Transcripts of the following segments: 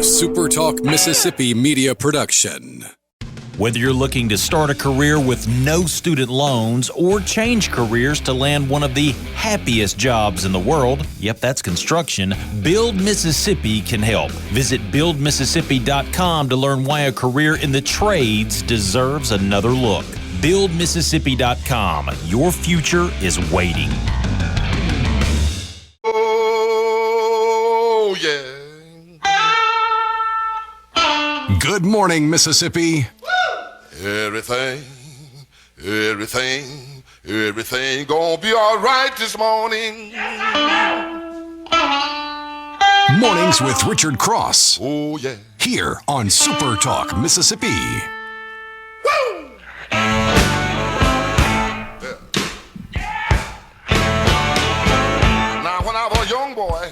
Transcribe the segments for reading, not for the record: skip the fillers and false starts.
SuperTalk Mississippi media production. Whether you're looking to start a career with no student loans or change careers to land one of the happiest jobs in the world, yep, that's construction, Build Mississippi can help. Visit buildmississippi.com to learn why a career in the trades deserves another look. Buildmississippi.com. Your future is waiting. Oh, yeah. Good morning, Mississippi. Everything gonna be all right this morning. Mornings with Richard Cross. Oh, yeah. Here on SuperTalk Mississippi. Woo! Now, when I was a young boy,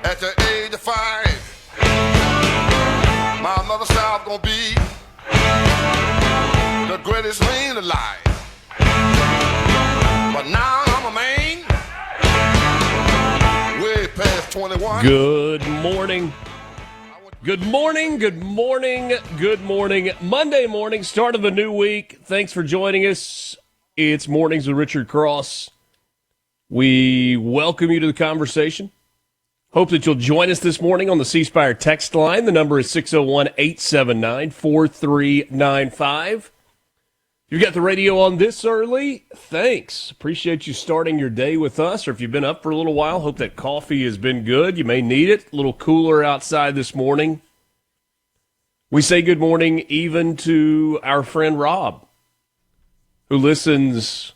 at the age of 5, my mother said I was gonna be the greatest man alive. But now I'm a man, way past 21. Good morning. Good morning, good morning, good morning. Monday morning, start of a new week. Thanks for joining us. It's Mornings with Richard Cross. We welcome you to the conversation. Hope that you'll join us this morning on the C Spire text line. The number is 601-879-4395. You got the radio on this early? Thanks. Appreciate you starting your day with us. Or if you've been up for a little while, hope that coffee has been good. You may need it. A little cooler outside this morning. We say good morning even to our friend Rob, who listens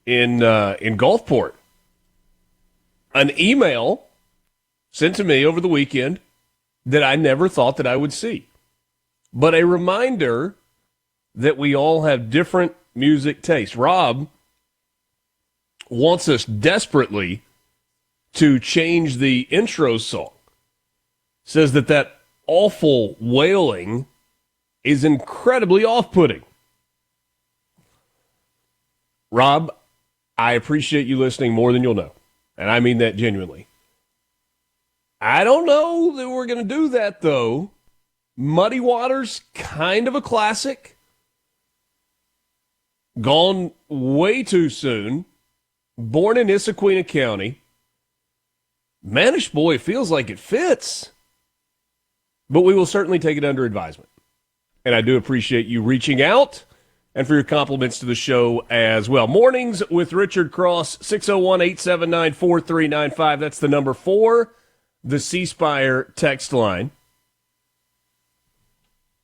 in Gulfport. An email sent to me over the weekend that I never thought that I would see. But a reminder that we all have different music tastes. Rob wants us desperately to change the intro song. Says that awful wailing is incredibly off-putting. Rob, I appreciate you listening more than you'll know. And I mean that genuinely. I don't know that we're going to do that, though. Muddy Waters, kind of a classic. Gone way too soon. Born in Issaquena County. Manish Boy feels like it fits. But we will certainly take it under advisement. And I do appreciate you reaching out and for your compliments to the show as well. Mornings with Richard Cross, 601-879-4395. That's the number 4, the C Spire text line.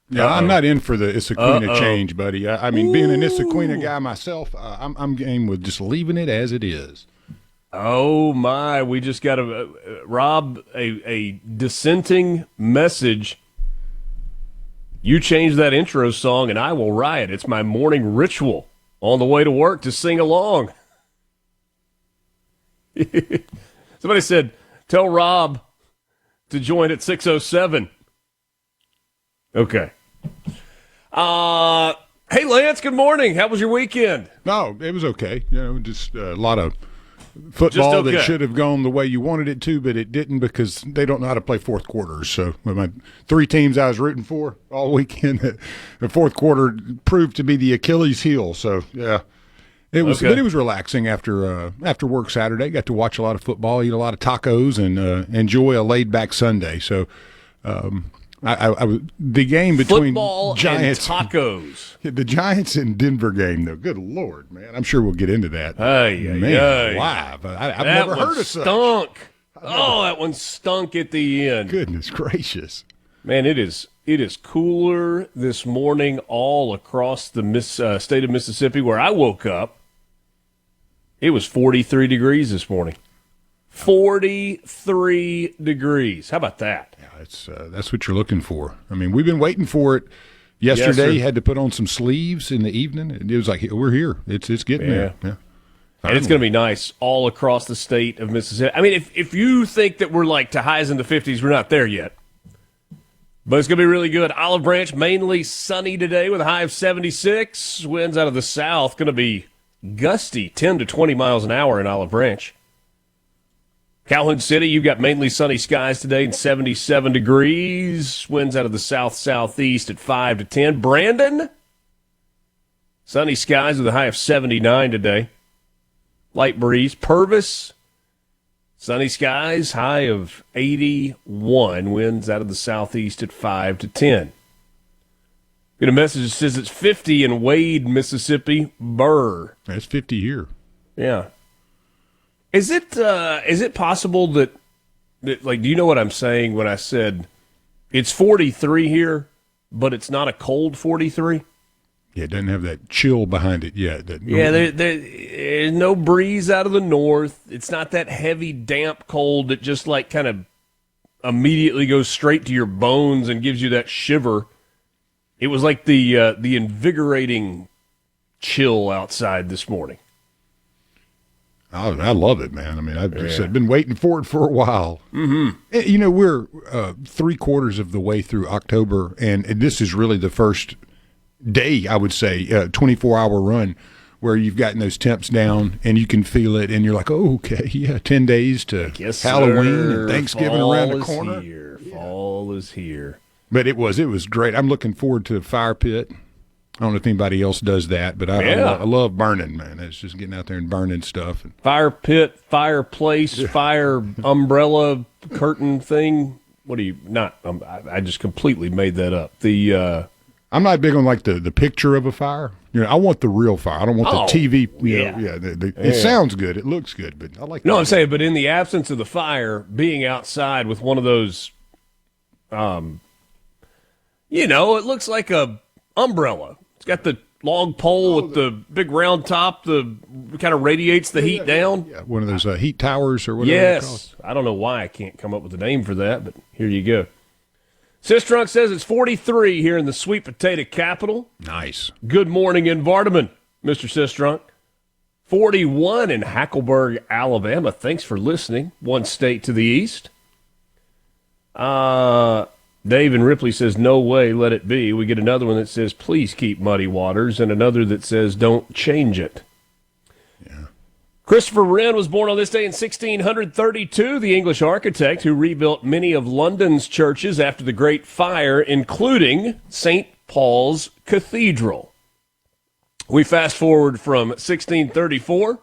Yeah, I'm not in for the Issaquena change, buddy. I mean, being an Issaquena guy myself, I'm game with just leaving it as it is. Oh, my. We just got Rob, a dissenting message. You change that intro song and I will riot. It's my morning ritual on the way to work to sing along. Somebody said, tell Rob to join at 6:07. Okay. Hey, Lance, good morning. How was your weekend? No, it was okay. You know, just a lot of football that should have gone the way you wanted it to, but it didn't because they don't know how to play fourth quarters. So my 3 teams I was rooting for all weekend, the fourth quarter proved to be the Achilles heel. So, yeah, it was, but it was relaxing after work Saturday. Got to watch a lot of football, eat a lot of tacos, and enjoy a laid-back Sunday. So, the game between football Giants and tacos. The Giants and Denver game, though. Good Lord, man! I'm sure we'll get into that. Live. I've never heard of such. Stunk. Oh, that one stunk at the end. Goodness gracious, man! It is cooler this morning all across the state of Mississippi. Where I woke up, it was 43 degrees this morning. 43 degrees. How about that? Yeah, that's what you're looking for. I mean, we've been waiting for it. Yesterday, you had to put on some sleeves in the evening. And it was like, we're here. It's getting there. Yeah. And it's going to be nice all across the state of Mississippi. I mean, if you think that we're like to highs in the 50s, we're not there yet. But it's going to be really good. Olive Branch, mainly sunny today with a high of 76. Winds out of the south, going to be gusty, 10 to 20 miles an hour in Olive Branch. Calhoun City, you've got mainly sunny skies today and 77 degrees. Winds out of the south-southeast at 5 to 10. Brandon, sunny skies with a high of 79 today. Light breeze. Purvis, sunny skies, high of 81. Winds out of the southeast at 5 to 10. Get a message that says it's 50 in Wade, Mississippi. Burr. That's 50 here. Yeah. Is it possible that, like, do you know what I'm saying when I said it's 43 here, but it's not a cold 43? Yeah, it doesn't have that chill behind it yet. There's no breeze out of the north. It's not that heavy, damp cold that just, like, kind of immediately goes straight to your bones and gives you that shiver. It was like the invigorating chill outside this morning. I love it, man. I mean, I've been waiting for it for a while. Mm-hmm. You know, we're 3/4 of the way through October, and this is really the first day, I would say, 24-hour run where you've gotten those temps down and you can feel it, and you're like, oh, okay, yeah, 10 days to Halloween and Thanksgiving around the corner. Fall is here. But it was great. I'm looking forward to the fire pit. I don't know if anybody else does that, but I love burning, man. It's just getting out there and burning stuff. Fire pit, fireplace, fire umbrella curtain thing. What do you not? I just completely made that up. I'm not big on like the picture of a fire. You know, I want the real fire. I don't want the TV. It sounds good. It looks good, but I like. No, I'm saying, but in the absence of the fire, being outside with one of those, it looks like a umbrella. It's got the long pole with the big round top, the kind of radiates the heat down. Yeah, one of those heat towers or whatever. Yes. I don't know why I can't come up with a name for that, but here you go. Sistrunk says it's 43 here in the sweet potato capital. Nice. Good morning in Vardaman, Mr. Sistrunk. 41 in Hackleburg, Alabama. Thanks for listening. One state to the east. Dave and Ripley says, no way, let it be. We get another one that says, please keep muddy waters, and another that says, don't change it. Yeah. Christopher Wren was born on this day in 1632, the English architect who rebuilt many of London's churches after the Great Fire, including St. Paul's Cathedral. We fast forward from 1632 to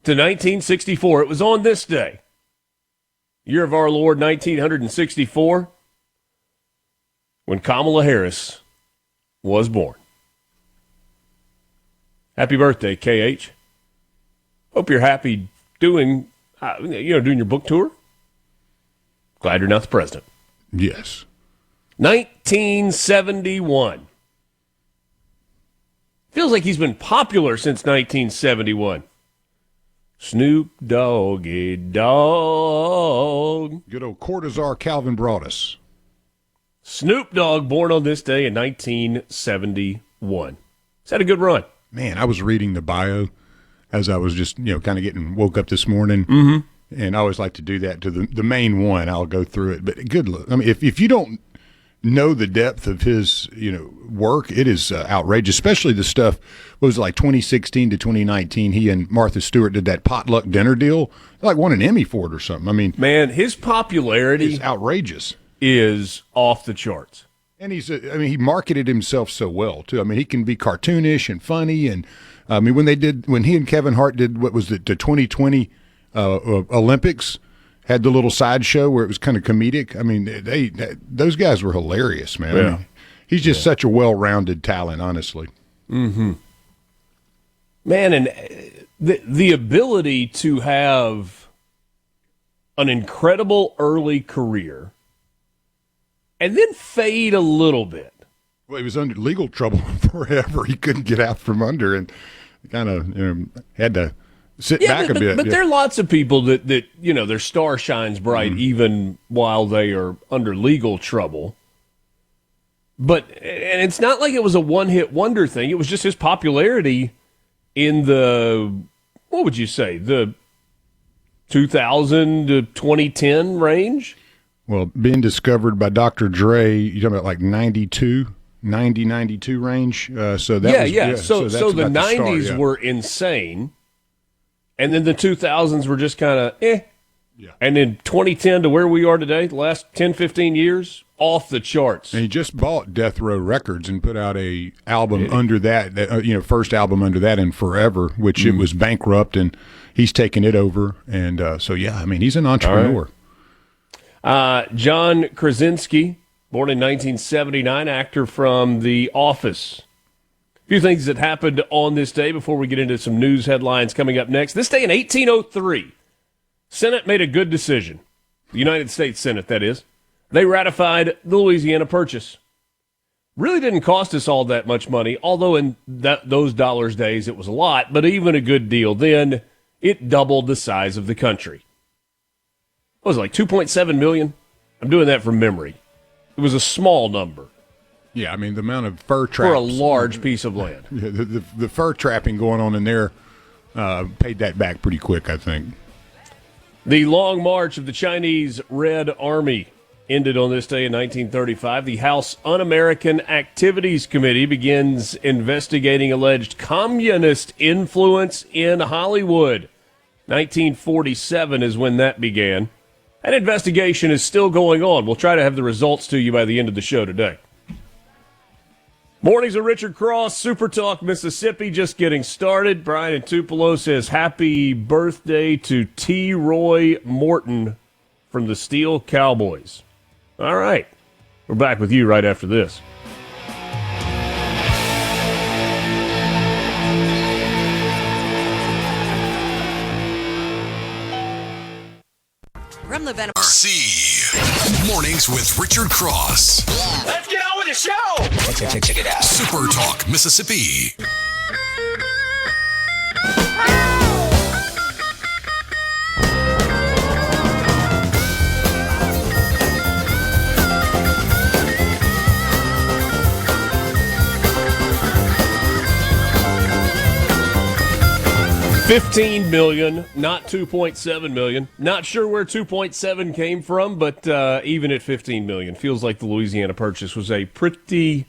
1964. It was on this day, year of our Lord, 1964, when Kamala Harris was born. Happy birthday, KH. Hope you're happy doing your book tour. Glad you're not the president. Yes. 1971. Feels like he's been popular since 1971. Snoop Doggy Dogg. Good old Cortazar Calvin brought us. Snoop Dogg, born on this day in 1971. He's had a good run. Man, I was reading the bio as I was just, kind of woke up this morning. Mm-hmm. And I always like to do that to the main one. I'll go through it. But good look. I mean, if you don't know the depth of his, work, it is outrageous, especially the stuff, what was it, like 2016 to 2019, he and Martha Stewart did that potluck dinner deal, like won an Emmy for it or something. I mean, man, his popularity is outrageous, is off the charts. And he marketed himself so well too. I mean, he can be cartoonish and funny. And I mean, when he and Kevin Hart did, what was it, the 2020 Olympics, had the little sideshow where it was kind of comedic. I mean, those guys were hilarious, man. Yeah. I mean, he's just such a well-rounded talent, honestly. Mm-hmm. Man, and the ability to have an incredible early career and then fade a little bit. Well, he was under legal trouble forever. He couldn't get out from under and kind of had to sit back a bit. But there are lots of people that their star shines bright even while they are under legal trouble. And it's not like it was a one-hit wonder thing. It was just his popularity in the, what would you say, the 2000 to 2010 range? Well, being discovered by Dr. Dre, you're talking about like 92 range. So that was, So the 90s start, were insane. And then the 2000s were just kind of Yeah. And then 2010 to where we are today, the last 10, 15 years, off the charts. And he just bought Death Row Records and put out a album under that, first album under that in forever, which it was bankrupt, and he's taken it over. And he's an entrepreneur. Right. John Krasinski, born in 1979, actor from The Office. A few things that happened on this day before we get into some news headlines coming up next. This day in 1803. Senate made a good decision. The United States Senate, that is. They ratified the Louisiana Purchase. Really didn't cost us all that much money, although in those dollars days it was a lot, but even a good deal then. It doubled the size of the country. What was it, like 2.7 million? I'm doing that from memory. It was a small number. Yeah, I mean, the amount of fur traps. For a large piece of land. Yeah, the fur trapping going on in there paid that back pretty quick, I think. The Long March of the Chinese Red Army ended on this day in 1935. The House Un-American Activities Committee begins investigating alleged communist influence in Hollywood. 1947 is when that began. That investigation is still going on. We'll try to have the results to you by the end of the show today. Mornings with Richard Cross, SuperTalk Mississippi, just getting started. Brian in Tupelo says happy birthday to T. Roy Morton from the Steel Cowboys. All right, we're back with you right after this. From the Venom. C. Mornings with Richard Cross. Let's get on with the show. Check it out. Super Talk, Mississippi. $15 million, not $2.7 million. Not sure where 2.7 came from, but even at $15 million, feels like the Louisiana Purchase was a pretty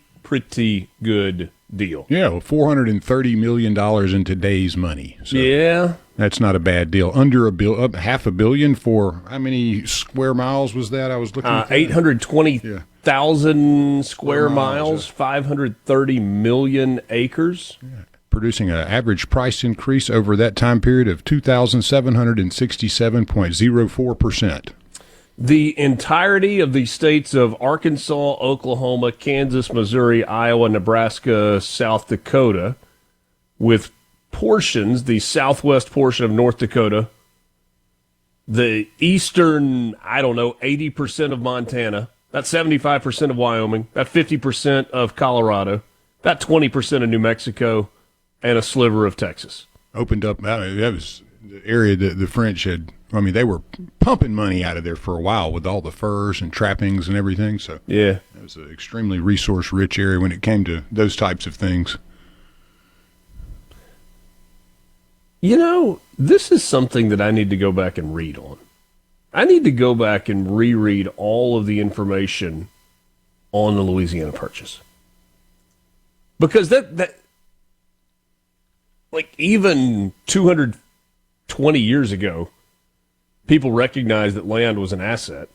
good deal. Yeah, well, $430 million in today's money. So yeah. That's not a bad deal. Under $500 million for how many square miles was that? I was looking at 820,000 square miles, 530 million acres. Yeah. Producing an average price increase over that time period of 2,767.04%. The entirety of the states of Arkansas, Oklahoma, Kansas, Missouri, Iowa, Nebraska, South Dakota, with portions, the southwest portion of North Dakota, the eastern, 80% of Montana, about 75% of Wyoming, about 50% of Colorado, about 20% of New Mexico, and a sliver of Texas. Opened up, that was the area that the French had, they were pumping money out of there for a while with all the furs and trappings and everything. So yeah, it was an extremely resource-rich area when it came to those types of things. This is something that I need to go back and read on. I need to go back and reread all of the information on the Louisiana Purchase. Because that even 220 years ago, people recognized that land was an asset.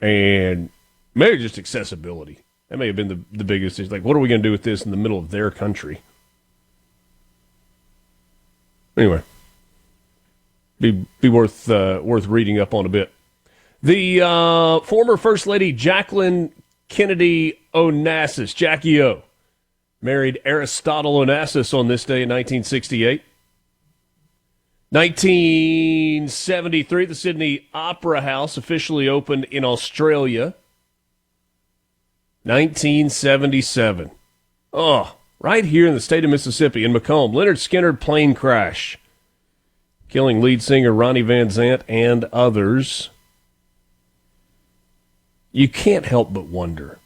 And maybe just accessibility. That may have been the biggest issue. Like, what are we going to do with this in the middle of their country? Anyway, be worth reading up on a bit. The former First Lady Jacqueline Kennedy Onassis, Jackie O, married Aristotle Onassis on this day in 1968. 1973, the Sydney Opera House officially opened in Australia. 1977. Right here in the state of Mississippi, in Macomb, Leonard Skinner plane crash, killing lead singer Ronnie Van Zant and others. You can't help but wonder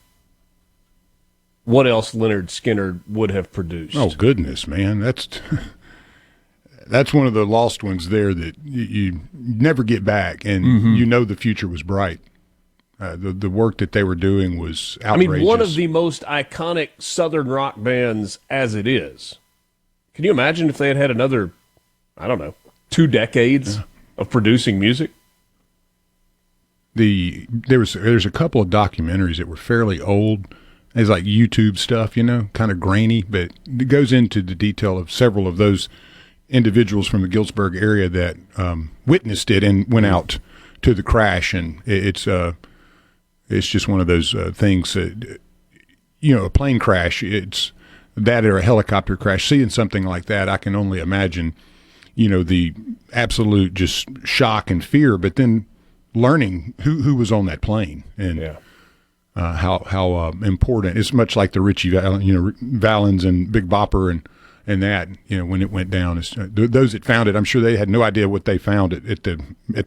what else Leonard Skinner would have produced. Oh, goodness, man. That's one of the lost ones there that you never get back, and the future was bright. The work that they were doing was outrageous. One of the most iconic Southern rock bands as it is. Can you imagine if they had another, I don't know, 2 decades of producing music? There's a couple of documentaries that were fairly old. It's like YouTube stuff, kind of grainy, but it goes into the detail of several of those individuals from the Gilsburg area that witnessed it and went out to the crash. And it's just one of those things that, a plane crash, it's that or a helicopter crash. Seeing something like that, I can only imagine, the absolute just shock and fear, but then learning who was on that plane and how important. It's much like the Richie Valens and Big Bopper and that, when it went down. Those that found it, I'm sure they had no idea what they found at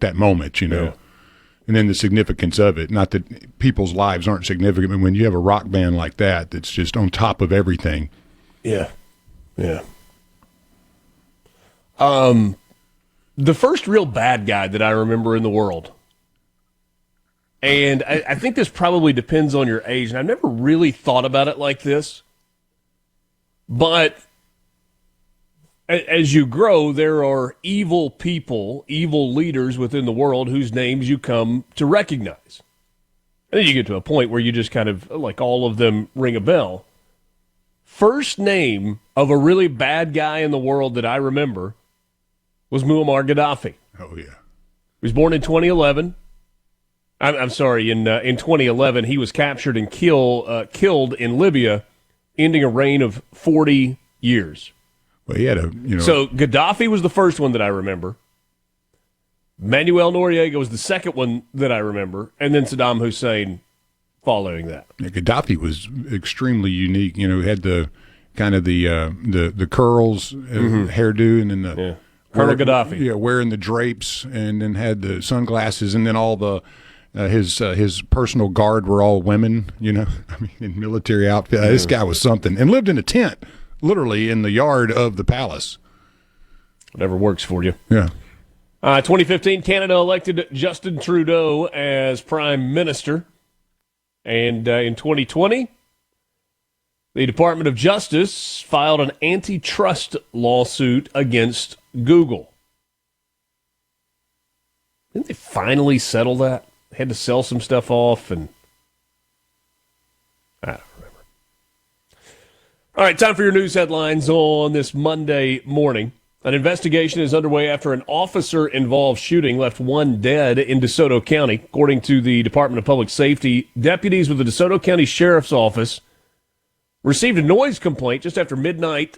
that moment, and then the significance of it. Not that people's lives aren't significant, but when you have a rock band like that that's just on top of everything. Yeah. The first real bad guy that I remember in the world, and I think this probably depends on your age, and I've never really thought about it like this, but as you grow, there are evil people, evil leaders within the world whose names you come to recognize. And then you get to a point where you just kind of, like, all of them ring a bell. First name of a really bad guy in the world that I remember was Muammar Gaddafi. Oh, yeah. He was born in 2011. I'm sorry, in 2011, he was captured and killed in Libya, ending a reign of 40 years. Well, he had So Gaddafi was the first one that I remember. Manuel Noriega was the second one that I remember, and then Saddam Hussein following that. Yeah, Gaddafi was extremely unique. He had the kind of the curls, hairdo, and then Colonel Gaddafi. Yeah, wearing the drapes, and then had the sunglasses, and then all the his personal guard were all women. In military outfit. This guy was something, and lived in a tent, literally in the yard of the palace. Whatever works for you. Yeah. 2015, Canada elected Justin Trudeau as Prime Minister. And in 2020, the Department of Justice filed an antitrust lawsuit against Google. Didn't they finally settle that? They had to sell some stuff off, and I don't remember. All right, time for your news headlines on this Monday morning. An investigation is underway after an officer-involved shooting left one dead in DeSoto County. According to the Department of Public Safety, deputies with the DeSoto County Sheriff's Office received a noise complaint just after midnight,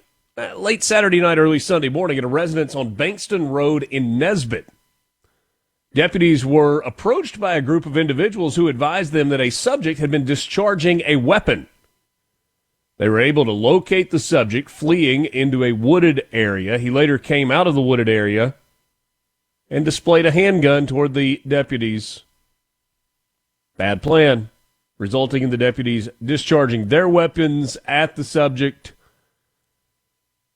late Saturday night, early Sunday morning at a residence on Bankston Road in Nesbitt. Deputies were approached by a group of individuals who advised them that a subject had been discharging a weapon. They were able to locate the subject fleeing into a wooded area. He later came out of the wooded area and displayed a handgun toward the deputies. Bad plan, resulting in the deputies discharging their weapons at the subject.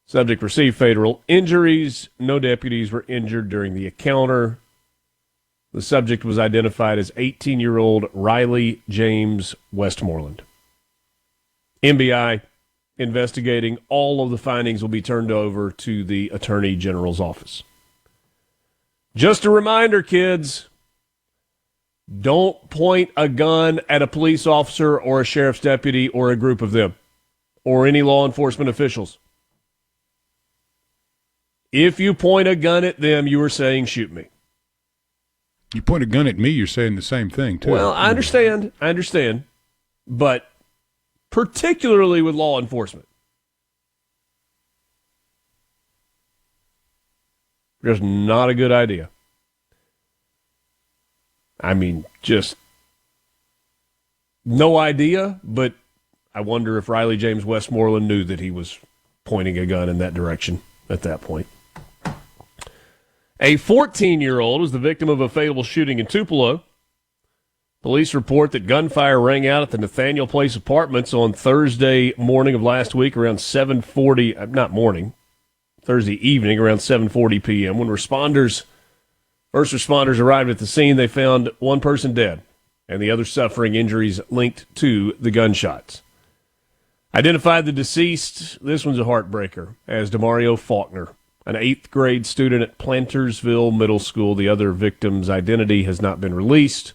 Subject received fatal injuries. No deputies were injured during the encounter. The subject was identified as 18-year-old Riley James Westmoreland. MBI investigating. All of the findings will be turned over to the Attorney General's office. Just a reminder, kids, don't point a gun at a police officer or a sheriff's deputy or a group of them or any law enforcement officials. If you point a gun at them, you are saying, shoot me. You point a gun at me, you're saying the same thing, too. Well, I understand. But particularly with law enforcement, just not a good idea. I mean, just no idea, but I wonder if Riley James Westmoreland knew that he was pointing a gun in that direction at that point. A 14-year-old was the victim of a fatal shooting in Tupelo. Police report that gunfire rang out at the Nathaniel Place Apartments on Thursday morning of last week around 7:40, Thursday evening around 7:40 p.m. When first responders arrived at the scene, they found one person dead and the other suffering injuries linked to the gunshots. Identified the deceased. This one's a heartbreaker, as Demario Faulkner, an 8th grade student at Plantersville Middle School. The other victim's identity has not been released.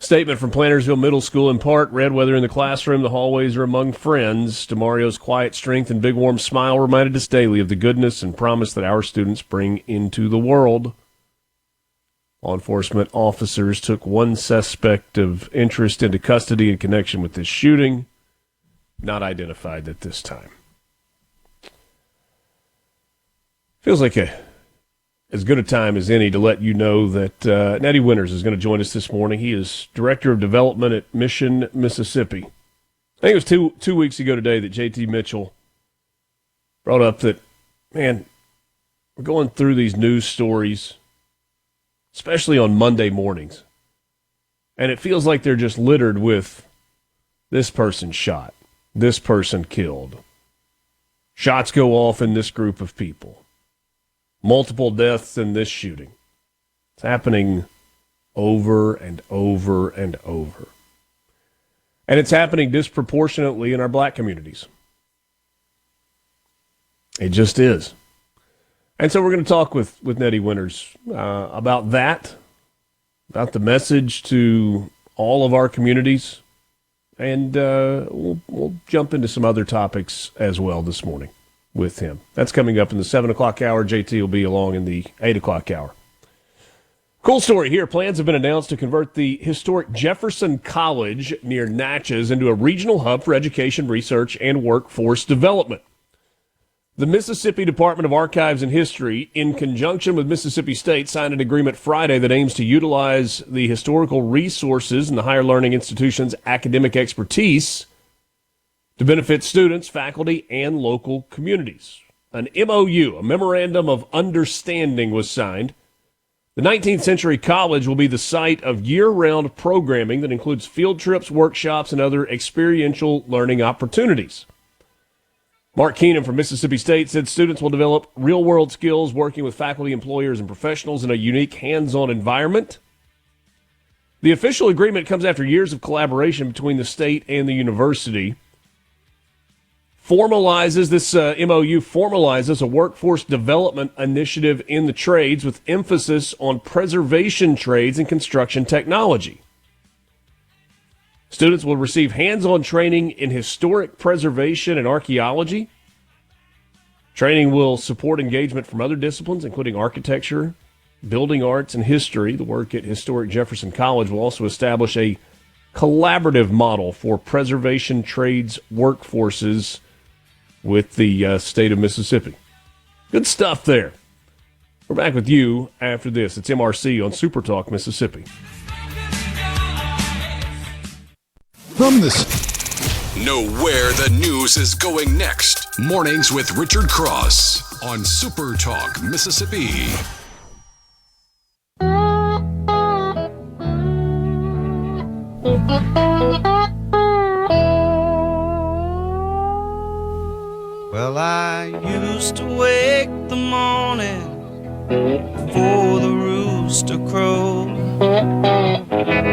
Statement from Plantersville Middle School in part read, whether in the classroom, the hallways, or among friends, Demario's quiet strength and big warm smile reminded us daily of the goodness and promise that our students bring into the world. Law enforcement officers took one suspect of interest into custody in connection with this shooting, not identified at this time. Feels like as good a time as any to let you know that Neddie Winters is going to join us this morning. He is Director of Development at Mission, Mississippi. I think it was two weeks ago today that J.T. Mitchell brought up that, man, we're going through these news stories, especially on Monday mornings, and it feels like they're just littered with this person shot, this person killed, shots go off in this group of people, multiple deaths in this shooting. It's happening over and over and over. And it's happening disproportionately in our black communities. It just is. And so we're going to talk with Neddie Winters about that, about the message to all of our communities, and we'll jump into some other topics as well this morning with him. That's coming up in the 7 o'clock hour. JT will be along in the 8 o'clock hour. Cool story here. Plans have been announced to convert the historic Jefferson College near Natchez into a regional hub for education, research, and workforce development. The Mississippi Department of Archives and History, in conjunction with Mississippi State, signed an agreement Friday that aims to utilize the historical resources and the higher learning institution's academic expertise to benefit students, faculty, and local communities. An MOU, a Memorandum of Understanding, was signed. The 19th Century College will be the site of year-round programming that includes field trips, workshops, and other experiential learning opportunities. Mark Keenan from Mississippi State said students will develop real-world skills working with faculty, employers, and professionals in a unique hands-on environment. The official agreement comes after years of collaboration between the state and the university. This MOU formalizes a workforce development initiative in the trades with emphasis on preservation trades and construction technology. Students will receive hands-on training in historic preservation and archaeology. Training will support engagement from other disciplines, including architecture, building arts, and history. The work at historic Jefferson College will also establish a collaborative model for preservation trades workforces with the state of Mississippi. Good stuff there. We're back with you after this. It's MRC on SuperTalk, Mississippi. From this. Know where the news is going next. Mornings with Richard Cross on SuperTalk, Mississippi. Well, I used to wake the morning before the rooster crowed,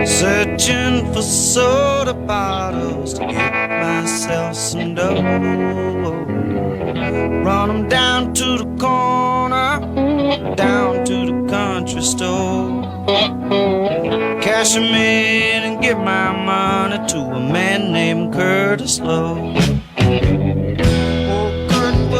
searching for soda bottles to get myself some dough. Run 'em down to the corner, down to the country store, cash 'em in and give my money to a man named Curtis Lowe.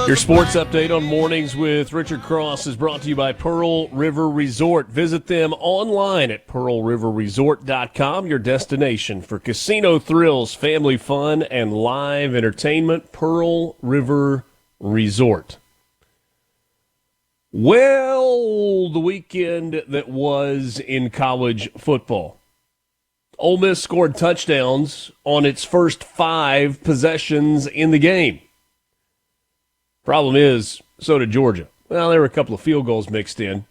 Your sports update on Mornings with Richard Cross is brought to you by Pearl River Resort. Visit them online at pearlriverresort.com, your destination for casino thrills, family fun, and live entertainment. Pearl River Resort. Well, the weekend that was in college football. Ole Miss scored touchdowns on its first 5 possessions in the game. Problem is, so did Georgia. Well, there were a couple of field goals mixed in.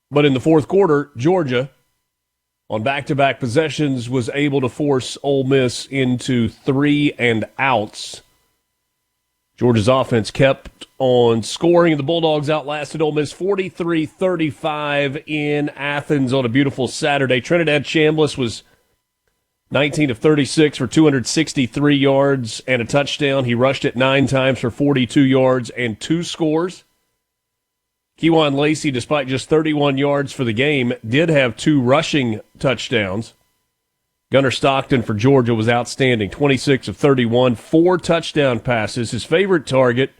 But in the fourth quarter, Georgia, on back-to-back possessions, was able to force Ole Miss into 3 and outs. Georgia's offense kept on scoring, and the Bulldogs outlasted Ole Miss 43-35 in Athens on a beautiful Saturday. Trinidad Chambliss was 19 of 36 for 263 yards and a touchdown. He rushed it 9 times for 42 yards and 2 scores. Kejuan Lacey, despite just 31 yards for the game, did have 2 rushing touchdowns. Gunnar Stockton for Georgia was outstanding, 26 of 31, 4 touchdown passes. His favorite target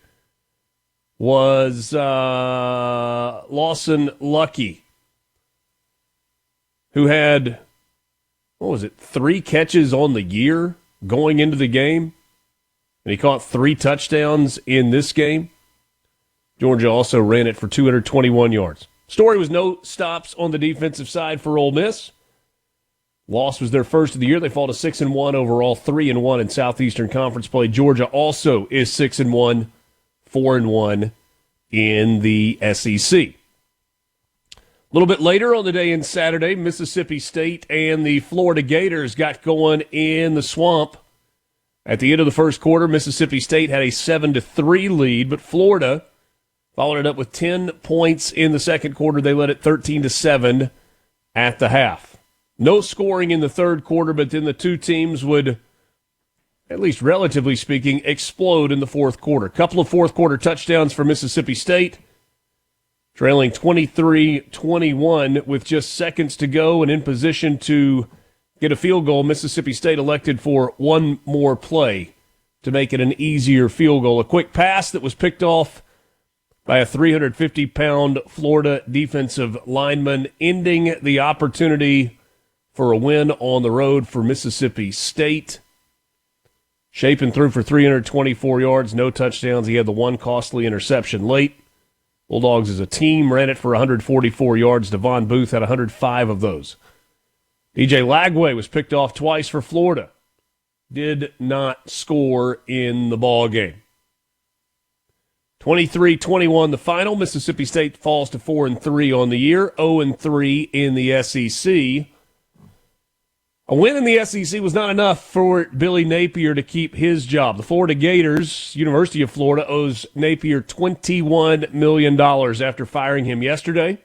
was Lawson Lucky, who had, 3 catches on the year going into the game, and he caught 3 touchdowns in this game. Georgia also ran it for 221 yards. Story was no stops on the defensive side for Ole Miss. Loss was their first of the year. They fall to 6-1 overall, 3-1 in Southeastern Conference play. Georgia also is 6-1, 4-1 in the SEC. A little bit later on the day in Saturday, Mississippi State and the Florida Gators got going in the swamp. At the end of the first quarter, Mississippi State had a 7-3 lead, but Florida followed it up with 10 points in the second quarter. They led it 13-7 at the half. No scoring in the third quarter, but then the two teams would, at least relatively speaking, explode in the fourth quarter. A couple of fourth quarter touchdowns for Mississippi State, trailing 23-21 with just seconds to go and in position to get a field goal. Mississippi State elected for one more play to make it an easier field goal. A quick pass that was picked off by a 350-pound Florida defensive lineman, ending the opportunity for a win on the road for Mississippi State. Shapen threw for 324 yards, no touchdowns. He had the one costly interception late. Bulldogs as a team ran it for 144 yards. Devon Booth had 105 of those. DJ Lagway was picked off twice for Florida. Did not score in the ball game. 23-21 the final. Mississippi State falls to 4-3 on the year, 0-3 in the SEC. A win in the SEC was not enough for Billy Napier to keep his job. The Florida Gators, University of Florida, owes Napier $21 million after firing him yesterday.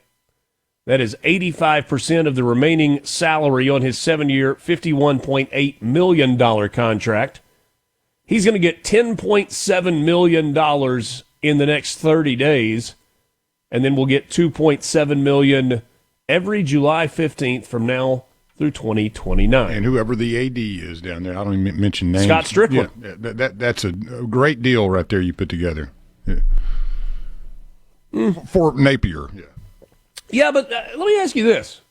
That is 85% of the remaining salary on his 7-year, $51.8 million contract. He's going to get $10.7 million in the next 30 days, and then we'll get $2.7 million every July 15th from now through 2029. And whoever the AD is down there, I don't even mention names. Scott Strickland. Yeah, that's a great deal right there you put together. Yeah. For Napier. Yeah. Yeah, but let me ask you this.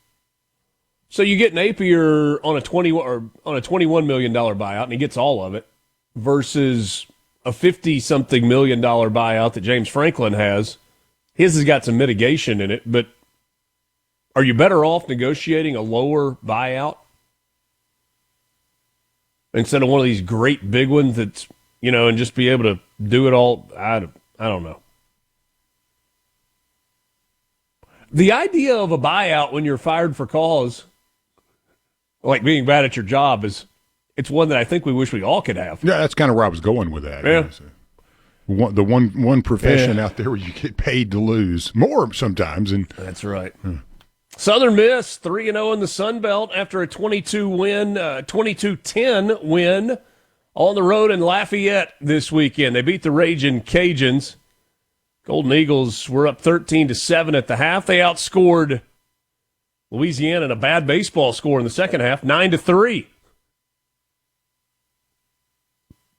So you get Napier on a $21 million buyout, and he gets all of it, versus a $50-something million buyout that James Franklin has. His has got some mitigation in it, but are you better off negotiating a lower buyout instead of one of these great big ones that's, and just be able to do it all? I don't know. The idea of a buyout when you're fired for cause, like being bad at your job, it's one that I think we wish we all could have. Yeah, that's kind of where I was going with that. Yeah. The one profession out there where you get paid to lose more sometimes. And that's right. Southern Miss 3-0 in the Sun Belt after a 22-10 win on the road in Lafayette this weekend. They beat the Ragin' Cajuns. Golden Eagles were up 13-7 at the half. They outscored Louisiana in a bad baseball score in the second half, 9-3.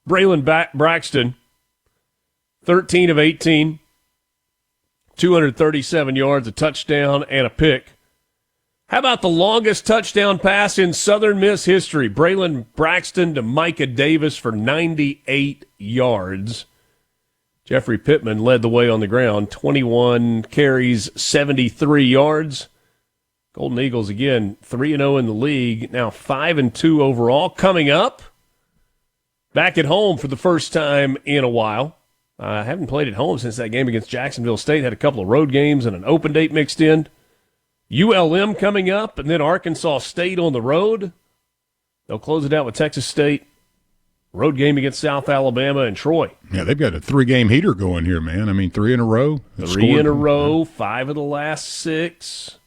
Braylon Braxton, 13 of 18, 237 yards, a touchdown, and a pick. How about the longest touchdown pass in Southern Miss history? Braylon Braxton to Micah Davis for 98 yards. Jeffrey Pittman led the way on the ground, 21 carries, 73 yards. Golden Eagles, again, 3-0 in the league, now 5-2 overall. Coming up, back at home for the first time in a while. I haven't played at home since that game against Jacksonville State. Had a couple of road games and an open date mixed in. ULM coming up, and then Arkansas State on the road. They'll close it out with Texas State. Road game against South Alabama and Troy. Yeah, they've got a 3-game heater going here, man. I mean, 3 in a row. 3 in a row, 5 of the last 6.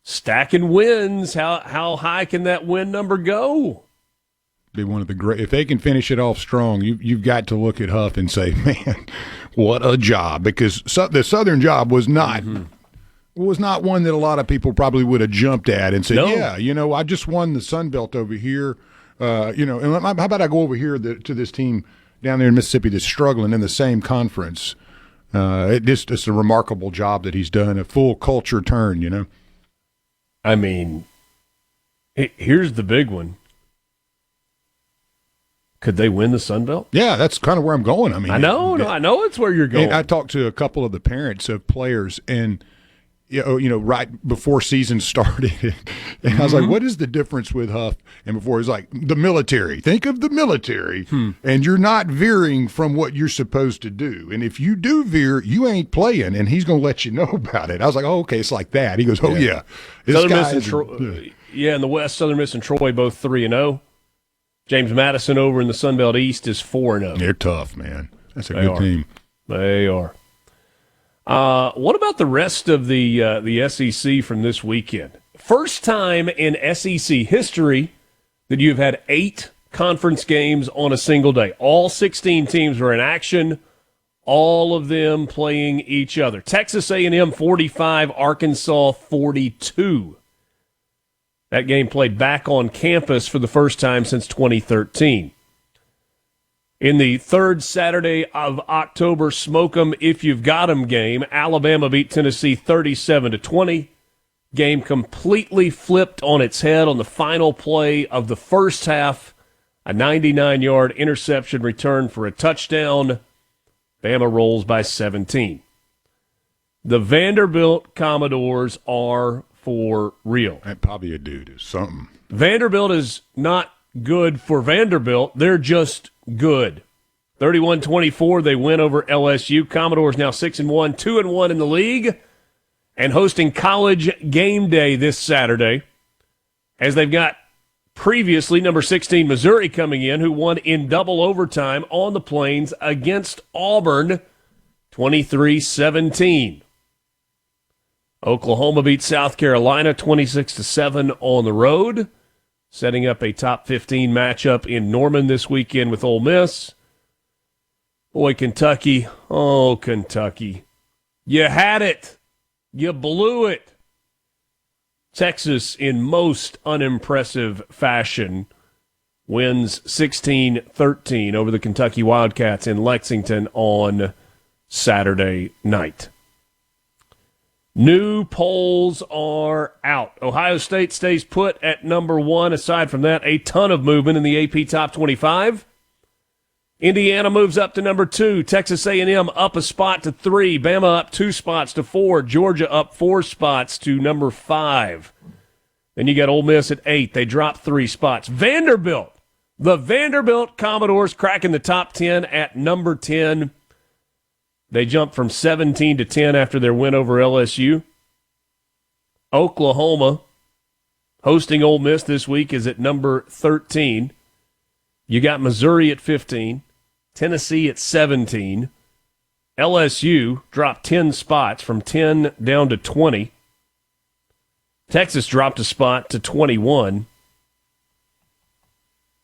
Stacking wins. How high can that win number go? Be one of the great. If they can finish it off strong, you've got to look at Huff and say, man, what a job! Because the Southern job was not one that a lot of people probably would have jumped at and said, yeah, I just won the Sun Belt over here, and how about I go over here to this team down there in Mississippi that's struggling in the same conference. It's a remarkable job that he's done, a full culture turn. I mean, here's the big one. Could they win the Sun Belt? Yeah, that's kind of where I'm going. I mean, I know it's where you're going. And I talked to a couple of the parents of players, and right before season started, and I was like, "What is the difference with Huff?" And before he's like, "The military. Think of the military, and you're not veering from what you're supposed to do. And if you do veer, you ain't playing." And he's going to let you know about it. I was like, "Oh, okay, it's like that." He goes, "Oh yeah, Southern Miss and Troy, in the West, Southern Miss and Troy both 3-0. James Madison over in the Sun Belt East is 4-0. They're tough, man. That's a good team. They are. What about the rest of the SEC from this weekend? First time in SEC history that you've had 8 conference games on a single day. All 16 teams were in action, all of them playing each other. Texas A&M 45, Arkansas 42. That game played back on campus for the first time since 2013. In the third Saturday of October Smoke 'em if you've got 'em game, Alabama beat Tennessee 37-20. Game completely flipped on its head on the final play of the first half. A 99-yard interception return for a touchdown. Bama rolls by 17. The Vanderbilt Commodores are for real. That probably a dude is something. Vanderbilt is not good for Vanderbilt. They're just good. 31-24, they win over LSU. Commodores now 6-1, 2-1 in the league, and hosting College Game Day this Saturday, as they've got previously number 16 Missouri coming in, who won in double overtime on the Plains against Auburn, 23-17. Oklahoma beat South Carolina 26-7 on the road, setting up a top 15 matchup in Norman this weekend with Ole Miss. Boy, Kentucky. Oh, Kentucky. You had it. You blew it. Texas, in most unimpressive fashion, wins 16-13 over the Kentucky Wildcats in Lexington on Saturday night. New polls are out. Ohio State stays put at number 1. Aside from that, a ton of movement in the AP Top 25. Indiana moves up to number 2. Texas A&M up a spot to 3. Bama up 2 spots to 4. Georgia up 4 spots to number 5. Then you got Ole Miss at 8. They drop 3 spots. Vanderbilt. The Vanderbilt Commodores cracking the top 10 at number 10. They jumped from 17-10 after their win over LSU. Oklahoma, hosting Ole Miss this week, is at number 13. You got Missouri at 15. Tennessee at 17. LSU dropped 10 spots from 10 down to 20. Texas dropped a spot to 21.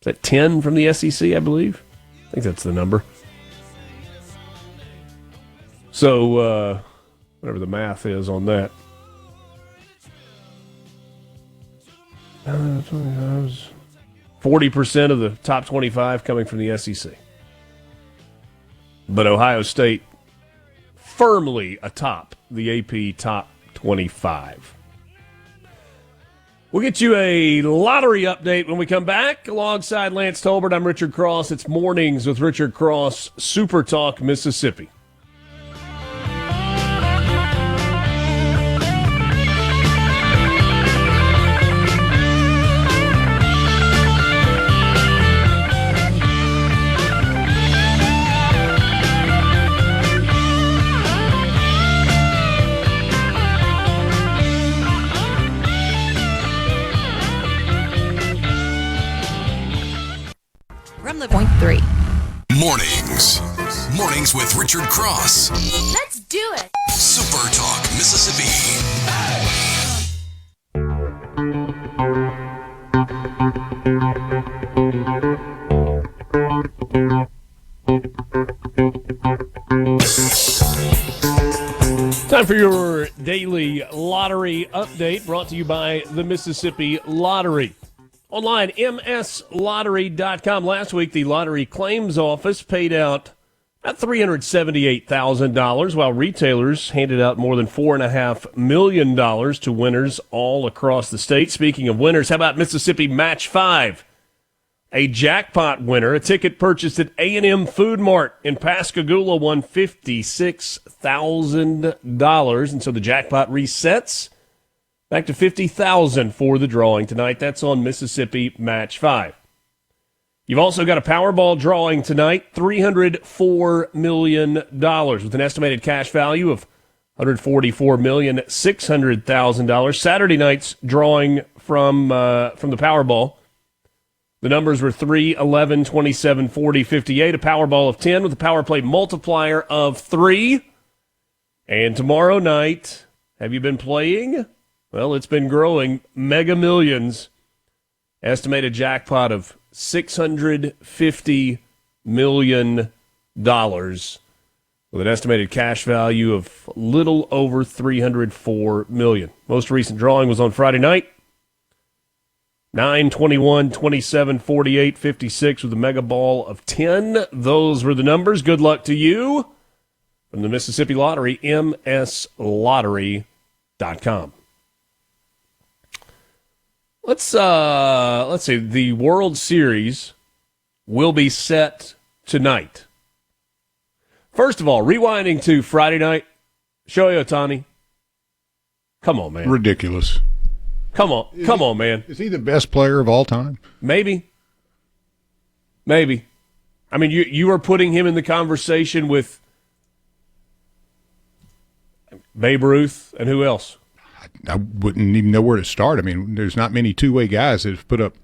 Is that 10 from the SEC, I believe? I think that's the number. So, whatever the math is on that. 40% of the top 25 coming from the SEC. But Ohio State firmly atop the AP top 25. We'll get you a lottery update when we come back. Alongside Lance Tolbert, I'm Richard Cross. It's Mornings with Richard Cross, Super Talk, Mississippi. Point 3. Mornings with Richard Cross. Let's do it. Super Talk, Mississippi. Hey. for your daily lottery update, brought to you by the Mississippi Lottery. Online, mslottery.com. Last week, the Lottery Claims Office paid out about $378,000, while retailers handed out more than $4.5 million to winners all across the state. Speaking of winners, how about Mississippi Match 5? A jackpot winner, a ticket purchased at A&M Food Mart in Pascagoula, won $56,000. And so the jackpot resets back to $50,000 for the drawing tonight. That's on Mississippi Match 5. You've also got a Powerball drawing tonight, $304 million, with an estimated cash value of $144,600,000. Saturday night's drawing from the Powerball. The numbers were 3, 11, 27, 40, 58, a Powerball of 10 with a power play multiplier of 3. And tomorrow night, have you been playing? Well, it's been growing. Mega Millions, estimated jackpot of $650 million, with an estimated cash value of a little over $304 million. Most recent drawing was on Friday night. 9, 21, 27, 48, 56 with a mega ball of 10. Those were the numbers. Good luck to you. From the Mississippi Lottery, mslottery.com. Let's see. The World Series will be set tonight. First of all, rewinding to Friday night, Shohei Ohtani. Come on, man. Ridiculous. Come on, man. Is he the best player of all time? Maybe. I mean, you are putting him in the conversation with Babe Ruth and who else? I wouldn't even know where to start. I mean, there's not many two-way guys that have put up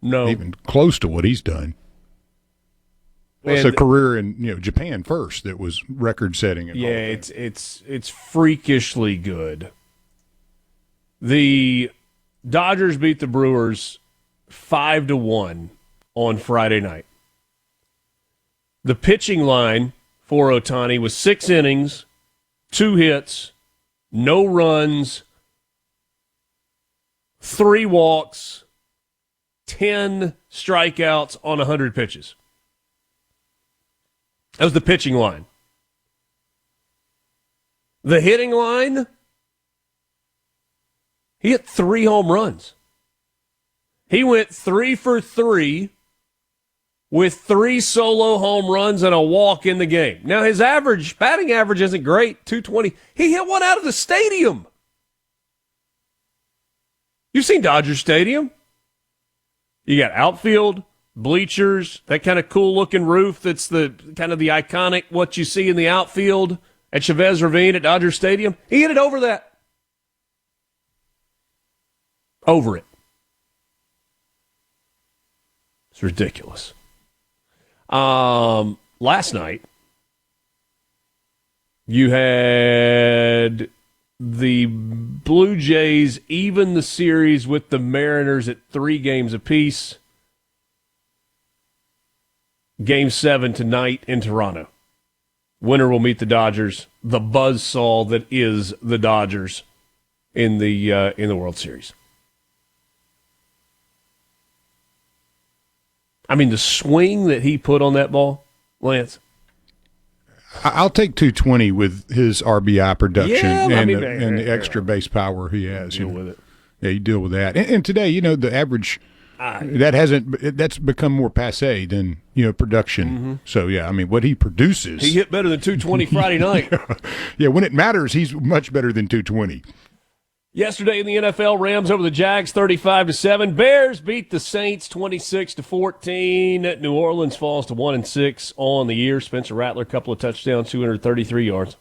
even close to what he's done. It's a career in Japan first that was record-setting. Yeah, it's freakishly good. The Dodgers beat the Brewers 5-1 on Friday night. The pitching line for Ohtani was 6 innings, 2 hits, no runs, 3 walks, 10 strikeouts on 100 pitches. That was the pitching line. The hitting line, he hit 3 home runs. He went 3 for 3 with 3 solo home runs and a walk in the game. Now, his batting average isn't great, 220. He hit one out of the stadium. You've seen Dodger Stadium. You got outfield, bleachers, that kind of cool-looking roof that's the kind of the iconic what you see in the outfield at Chavez Ravine at Dodger Stadium. He hit it over that. Over it. It's ridiculous. Last night, you had the Blue Jays even the series with the Mariners at 3 games apiece. Game 7 tonight in Toronto. Winner will meet the Dodgers, the buzzsaw that is the Dodgers in the World Series. I mean, the swing that he put on that ball, Lance. I'll take 220 with his RBI production and the extra base power he has. Deal with it. Yeah, you deal with that. And today, the average that's become more passé than production. Mm-hmm. So yeah, I mean, what he produces, he hit better than 220 Friday night. Yeah, when it matters, he's much better than 220. Yesterday in the NFL, Rams over the Jags 35-7. Bears beat the Saints 26-14. New Orleans falls to 1-6 on the year. Spencer Rattler, couple of touchdowns, 233 yards.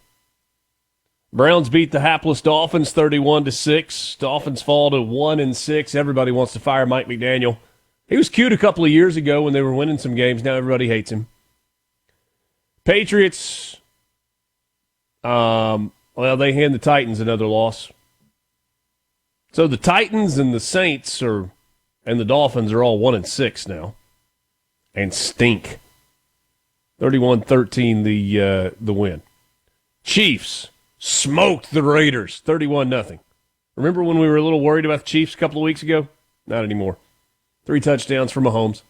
Browns beat the hapless Dolphins 31-6. Dolphins fall to 1-6. Everybody wants to fire Mike McDaniel. He was cute a couple of years ago when they were winning some games. Now everybody hates him. Patriots, they hand the Titans another loss. So the Titans and the Saints and the Dolphins are all 1-6 now, and stink. 31-13 the win. Chiefs smoked the Raiders 31-0. Remember when we were a little worried about the Chiefs a couple of weeks ago? Not anymore. 3 touchdowns for Mahomes.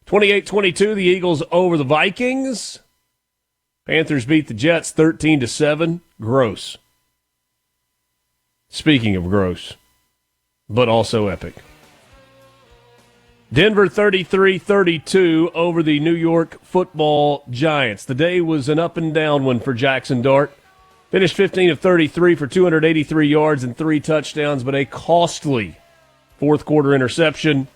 28-22, the Eagles over the Vikings. Panthers beat the Jets 13-7. Gross. Speaking of gross, but also epic. Denver 33-32 over the New York Football Giants. The day was an up and down one for Jackson Dart. Finished 15 of 33 for 283 yards and 3 touchdowns, but a costly fourth-quarter interception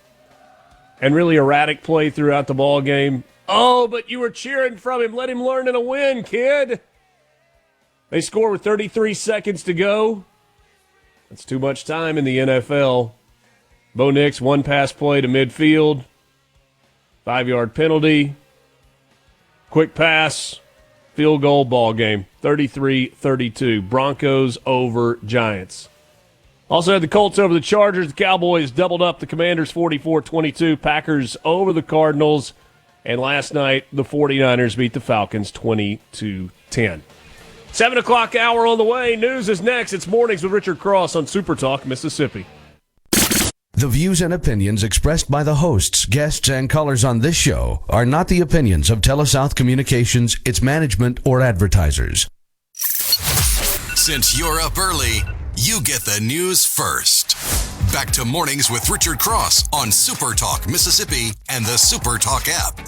and really erratic play throughout the ball game. Oh, but you were cheering from him. Let him learn in a win, kid. They score with 33 seconds to go. That's too much time in the NFL. Bo Nix, 1 pass play to midfield. 5-yard penalty. Quick pass. Field goal, ball game. 33-32. Broncos over Giants. Also had the Colts over the Chargers. The Cowboys doubled up the Commanders 44-22. Packers over the Cardinals. And last night, the 49ers beat the Falcons 20-10. 7 o'clock hour on the way. News is next. It's Mornings with Richard Cross on SuperTalk, Mississippi. The views and opinions expressed by the hosts, guests, and callers on this show are not the opinions of TeleSouth Communications, its management, or advertisers. Since you're up early, you get the news first. Back to Mornings with Richard Cross on SuperTalk Mississippi and the SuperTalk app.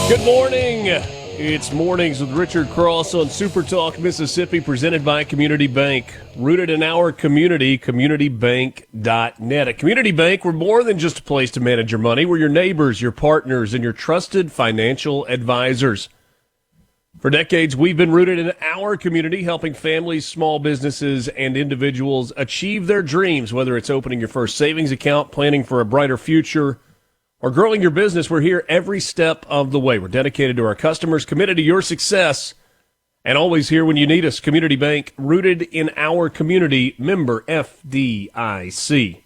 Good morning. It's Mornings with Richard Cross on SuperTalk Mississippi, presented by Community Bank. Rooted in our community, communitybank.net. At Community Bank, we're more than just a place to manage your money. We're your neighbors, your partners, and your trusted financial advisors. For decades, we've been rooted in our community, helping families, small businesses, and individuals achieve their dreams, whether it's opening your first savings account, planning for a brighter future, or growing your business. We're here every step of the way. We're dedicated to our customers, committed to your success, and always here when you need us. Community Bank, rooted in our community, member FDIC.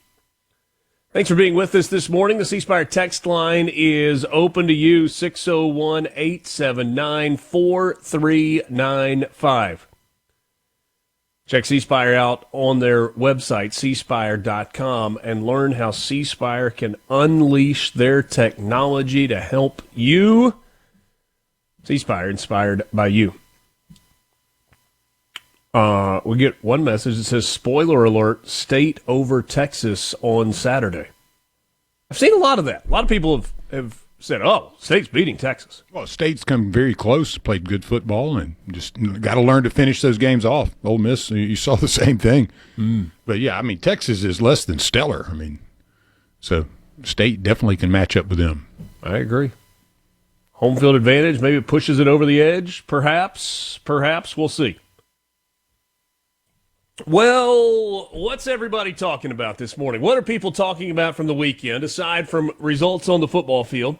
Thanks for being with us this morning. The C Spire text line is open to you, 601-879-4395. Check C Spire out on their website, cspire.com, and learn how C Spire can unleash their technology to help you. C Spire, inspired by you. We get one message that says, spoiler alert, State over Texas on Saturday. I've seen a lot of that. A lot of people have said, oh, State's beating Texas. Well, State's come very close, played good football, and just got to learn to finish those games off. Ole Miss, you saw the same thing. But, yeah, I mean, Texas is less than stellar. I mean, so State definitely can match up with them. I agree. Home field advantage, maybe it pushes it over the edge, perhaps, we'll see. Well, what's everybody talking about this morning? What are people talking about from the weekend, aside from results on the football field?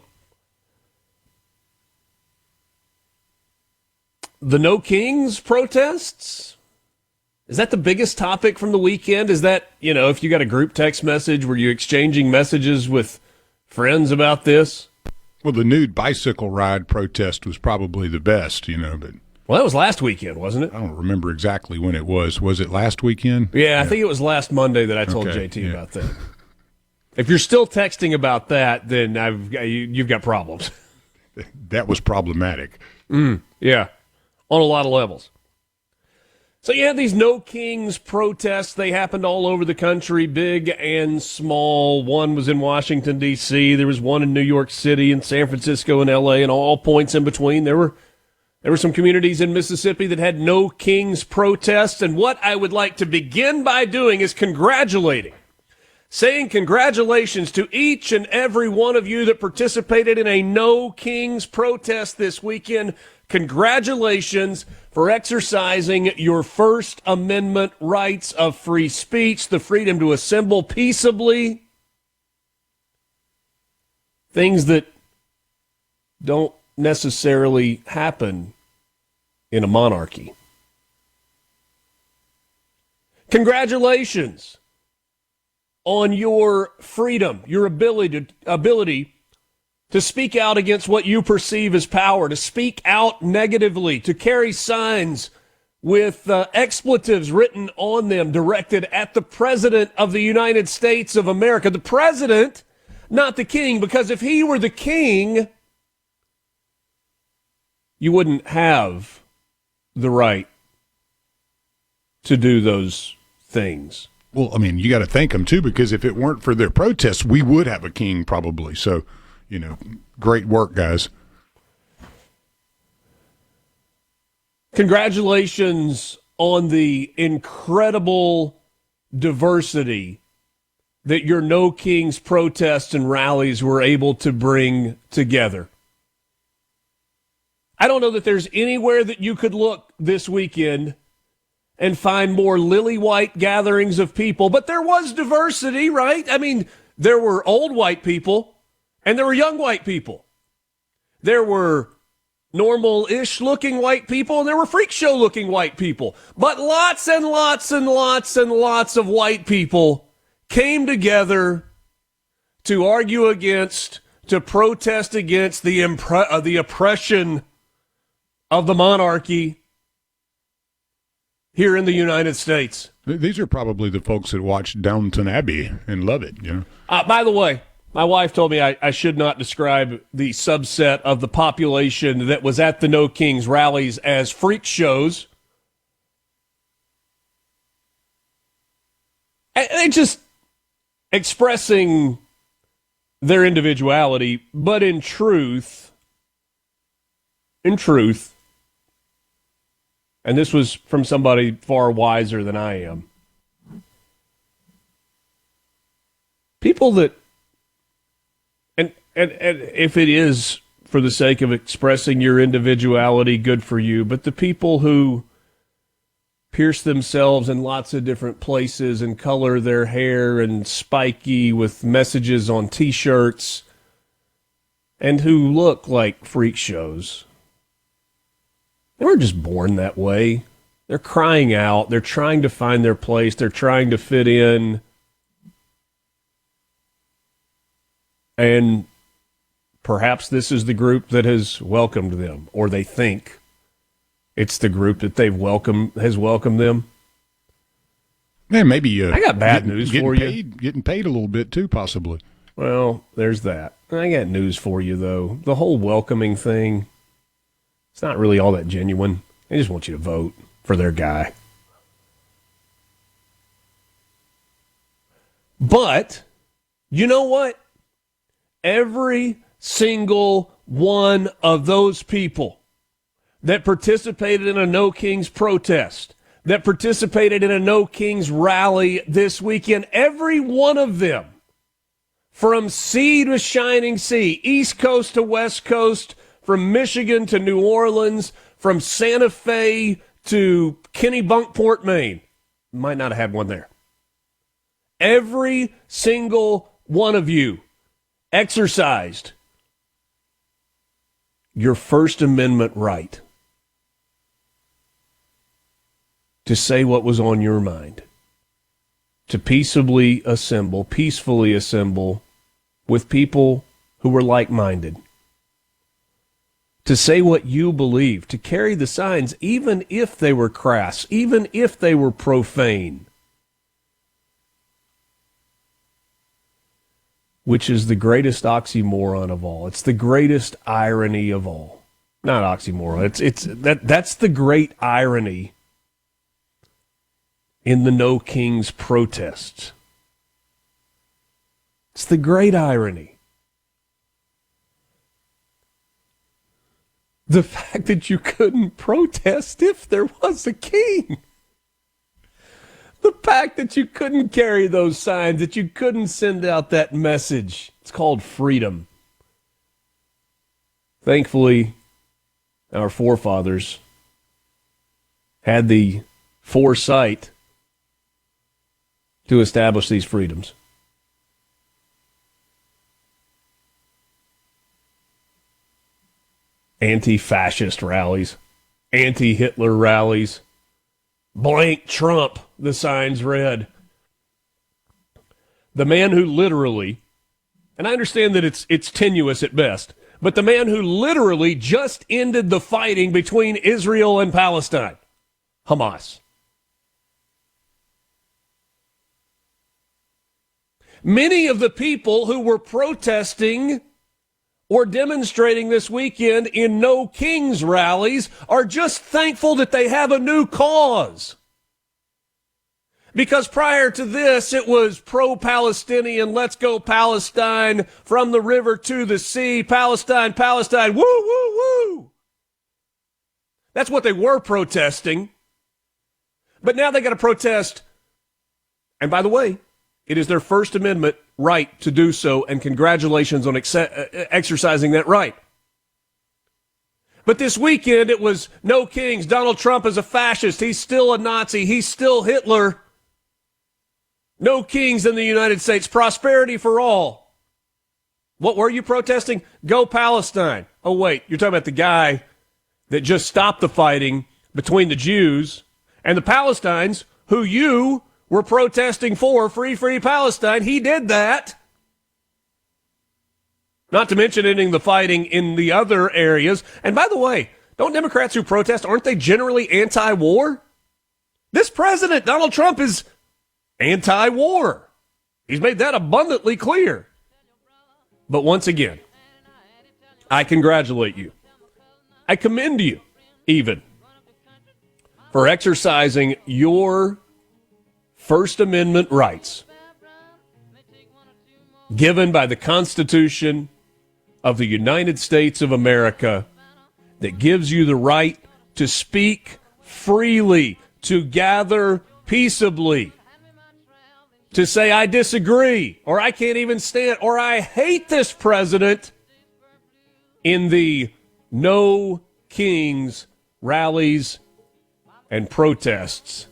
The No Kings protests? Is that the biggest topic from the weekend? Is that, if you got a group text message, were you exchanging messages with friends about this? Well, the nude bicycle ride protest was probably the best, but... Well, that was last weekend, wasn't it? I don't remember exactly when it was. Was it last weekend? Yeah, I think it was last Monday that I told JT about that. If you're still texting about that, then you've got problems. That was problematic. Yeah, on a lot of levels. So you had these No Kings protests. They happened all over the country, big and small. One was in Washington, D.C. There was one in New York City and San Francisco and L.A. and all points in between. There were some communities in Mississippi that had No Kings protests, and what I would like to begin by doing is saying congratulations to each and every one of you that participated in a No Kings protest this weekend. Congratulations for exercising your First Amendment rights of free speech, the freedom to assemble peaceably. Things that don't necessarily happen in a monarchy. Congratulations on your freedom, your ability to speak out against what you perceive as power, to speak out negatively, to carry signs with expletives written on them directed at the President of the United States of America. The President, not the King, because if he were the King, you wouldn't have the right to do those things. Well, I mean, you got to thank them, too, because if it weren't for their protests, we would have a king probably. So, great work, guys. Congratulations on the incredible diversity that your No Kings protests and rallies were able to bring together. I don't know that there's anywhere that you could look this weekend and find more lily-white gatherings of people, but there was diversity, right? I mean, there were old white people and there were young white people. There were normal-ish looking white people, and there were freak show looking white people. But lots and lots and lots and lots of white people came together to argue against, to protest against the oppression of the monarchy here in the United States. These are probably the folks that watch Downton Abbey and love it, By the way, my wife told me I should not describe the subset of the population that was at the No Kings rallies as freak shows. And they just expressing their individuality, but in truth, and this was from somebody far wiser than I am, people that, and if it is for the sake of expressing your individuality, good for you, but the people who pierce themselves in lots of different places and color their hair and spiky with messages on T-shirts and who look like freak shows, they weren't just born that way. They're crying out. They're trying to find their place. They're trying to fit in. And perhaps this is the group that has welcomed them, or they think it's the group that has welcomed them. Man, maybe I got bad news for you. Getting paid a little bit too, possibly. Well, there's that. I got news for you, though. The whole welcoming thing, it's not really all that genuine. They just want you to vote for their guy. But, you know what? Every single one of those people that participated in a No Kings protest, that participated in a No Kings rally this weekend, every one of them, from sea to shining sea, East Coast to West Coast, from Michigan to New Orleans, from Santa Fe to Kennebunkport, Maine. Might not have had one there. Every single one of you exercised your First Amendment right to say what was on your mind, to peacefully assemble with people who were like-minded, to say what you believe, to carry the signs, even if they were crass, even if they were profane, which is the greatest oxymoron of all. It's the greatest irony of all. Not oxymoron. That's the great irony in the No Kings protests. It's the great irony. The fact that you couldn't protest if there was a king. The fact that you couldn't carry those signs, that you couldn't send out that message. It's called freedom. Thankfully, our forefathers had the foresight to establish these freedoms. Anti-fascist rallies, anti-Hitler rallies, blank Trump, the signs read. The man who literally, and I understand that it's tenuous at best, but the man who literally just ended the fighting between Israel and Palestine, Hamas. Many of the people who were protesting or demonstrating this weekend in No Kings rallies are just thankful that they have a new cause. Because prior to this, it was pro-Palestinian, let's go Palestine, from the river to the sea, Palestine, Palestine, woo, woo, woo. That's what they were protesting. But now they got to protest. And by the way, it is their First Amendment right to do so, and congratulations on exercising that right. But this weekend, it was No Kings. Donald Trump is a fascist. He's still a Nazi. He's still Hitler. No kings in the United States. Prosperity for all. What were you protesting? Go Palestine. Oh, wait. You're talking about the guy that just stopped the fighting between the Jews and the Palestinians who you were protesting for, free Palestine. He did that. Not to mention ending the fighting in the other areas. And by the way, don't Democrats who protest, aren't they generally anti-war? This president, Donald Trump, is anti-war. He's made that abundantly clear. But once again, I congratulate you. I commend you, even, for exercising your First Amendment rights given by the Constitution of the United States of America that gives you the right to speak freely, to gather peaceably, to say, I disagree, or I can't even stand, or I hate this president in the No Kings rallies and protests,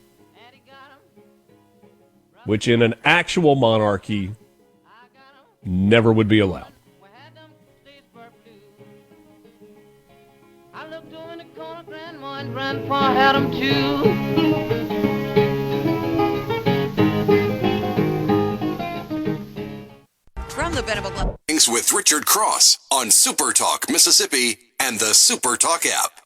which in an actual monarchy never would be allowed. I looked over in the corner, Grandma and Grandpa had them too. From the Benevent with Richard Cross on SuperTalk Mississippi and the SuperTalk app.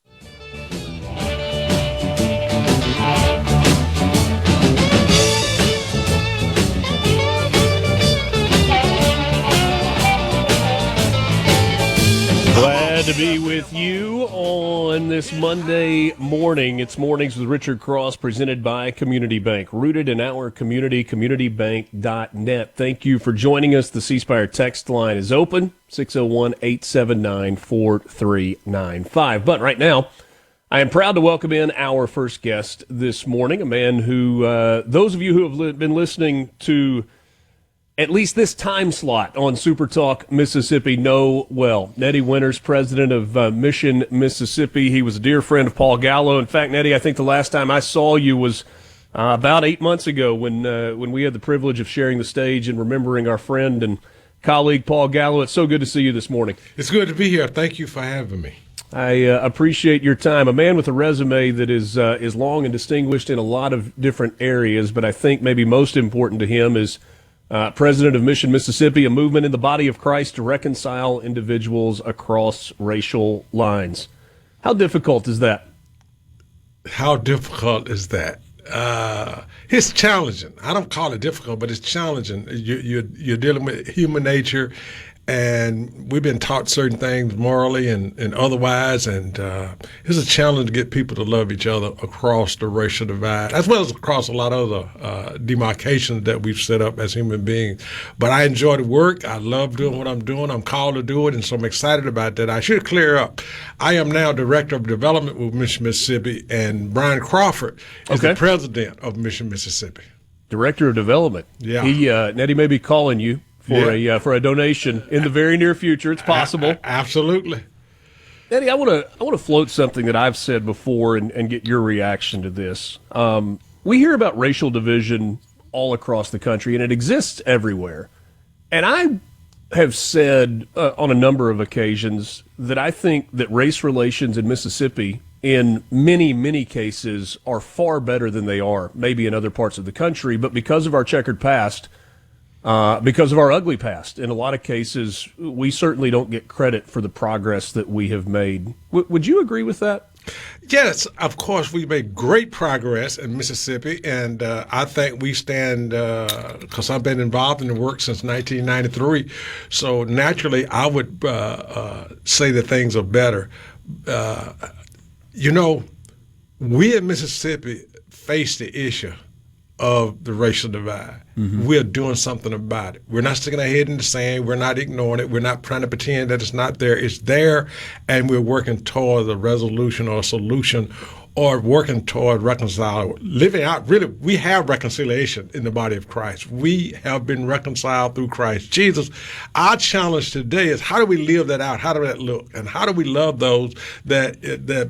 Glad to be with you on this Monday morning. It's Mornings with Richard Cross, presented by Community Bank. Rooted in our community, communitybank.net. Thank you for joining us. The C Spire text line is open, 601-879-4395. But right now, I am proud to welcome in our first guest this morning, a man who, those of you who have been listening to at least this time slot on SuperTalk Mississippi know well. Neddie Winters, president of Mission, Mississippi. He was a dear friend of Paul Gallo. In fact, Neddie, I think the last time I saw you was about 8 months ago when we had the privilege of sharing the stage and remembering our friend and colleague Paul Gallo. It's so good to see you this morning. It's good to be here. Thank you for having me. I appreciate your time. A man with a resume that is long and distinguished in a lot of different areas, but I think maybe most important to him is president of Mission, Mississippi, a movement in the body of Christ to reconcile individuals across racial lines. How difficult is that? How difficult is that? It's challenging. I don't call it difficult, but it's challenging. You're dealing with human nature, and we've been taught certain things morally and otherwise, and it's a challenge to get people to love each other across the racial divide, as well as across a lot of other demarcations that we've set up as human beings. But I enjoy the work. I love doing what I'm doing. I'm called to do it, and so I'm excited about that. I should clear up. I am now Director of Development with Mission, Mississippi, and Brian Crawford is the President of Mission, Mississippi. Director of Development. Yeah. Neddie may be calling you for a donation in the very near future. It's possible. Absolutely. Neddie, I want to float something that I've said before and get your reaction to this. We hear about racial division all across the country, and it exists everywhere. And I have said on a number of occasions that I think that race relations in Mississippi in many, many cases are far better than they are maybe in other parts of the country. But because of our checkered past, because of our ugly past, in a lot of cases, we certainly don't get credit for the progress that we have made. Would you agree with that? Yes, of course, we made great progress in Mississippi, and I think we stand, because I've been involved in the work since 1993, so naturally I would say that things are better. We in Mississippi face the issue of the racial divide. Mm-hmm. We're doing something about it. We're not sticking our head in the sand. We're not ignoring it. We're not trying to pretend that it's not there. It's there, and we're working toward a resolution or a solution, or working toward reconcile, living out. Really, we have reconciliation in the body of Christ. We have been reconciled through Christ Jesus. Our challenge today is, how do we live that out? How does that look? And how do we love those that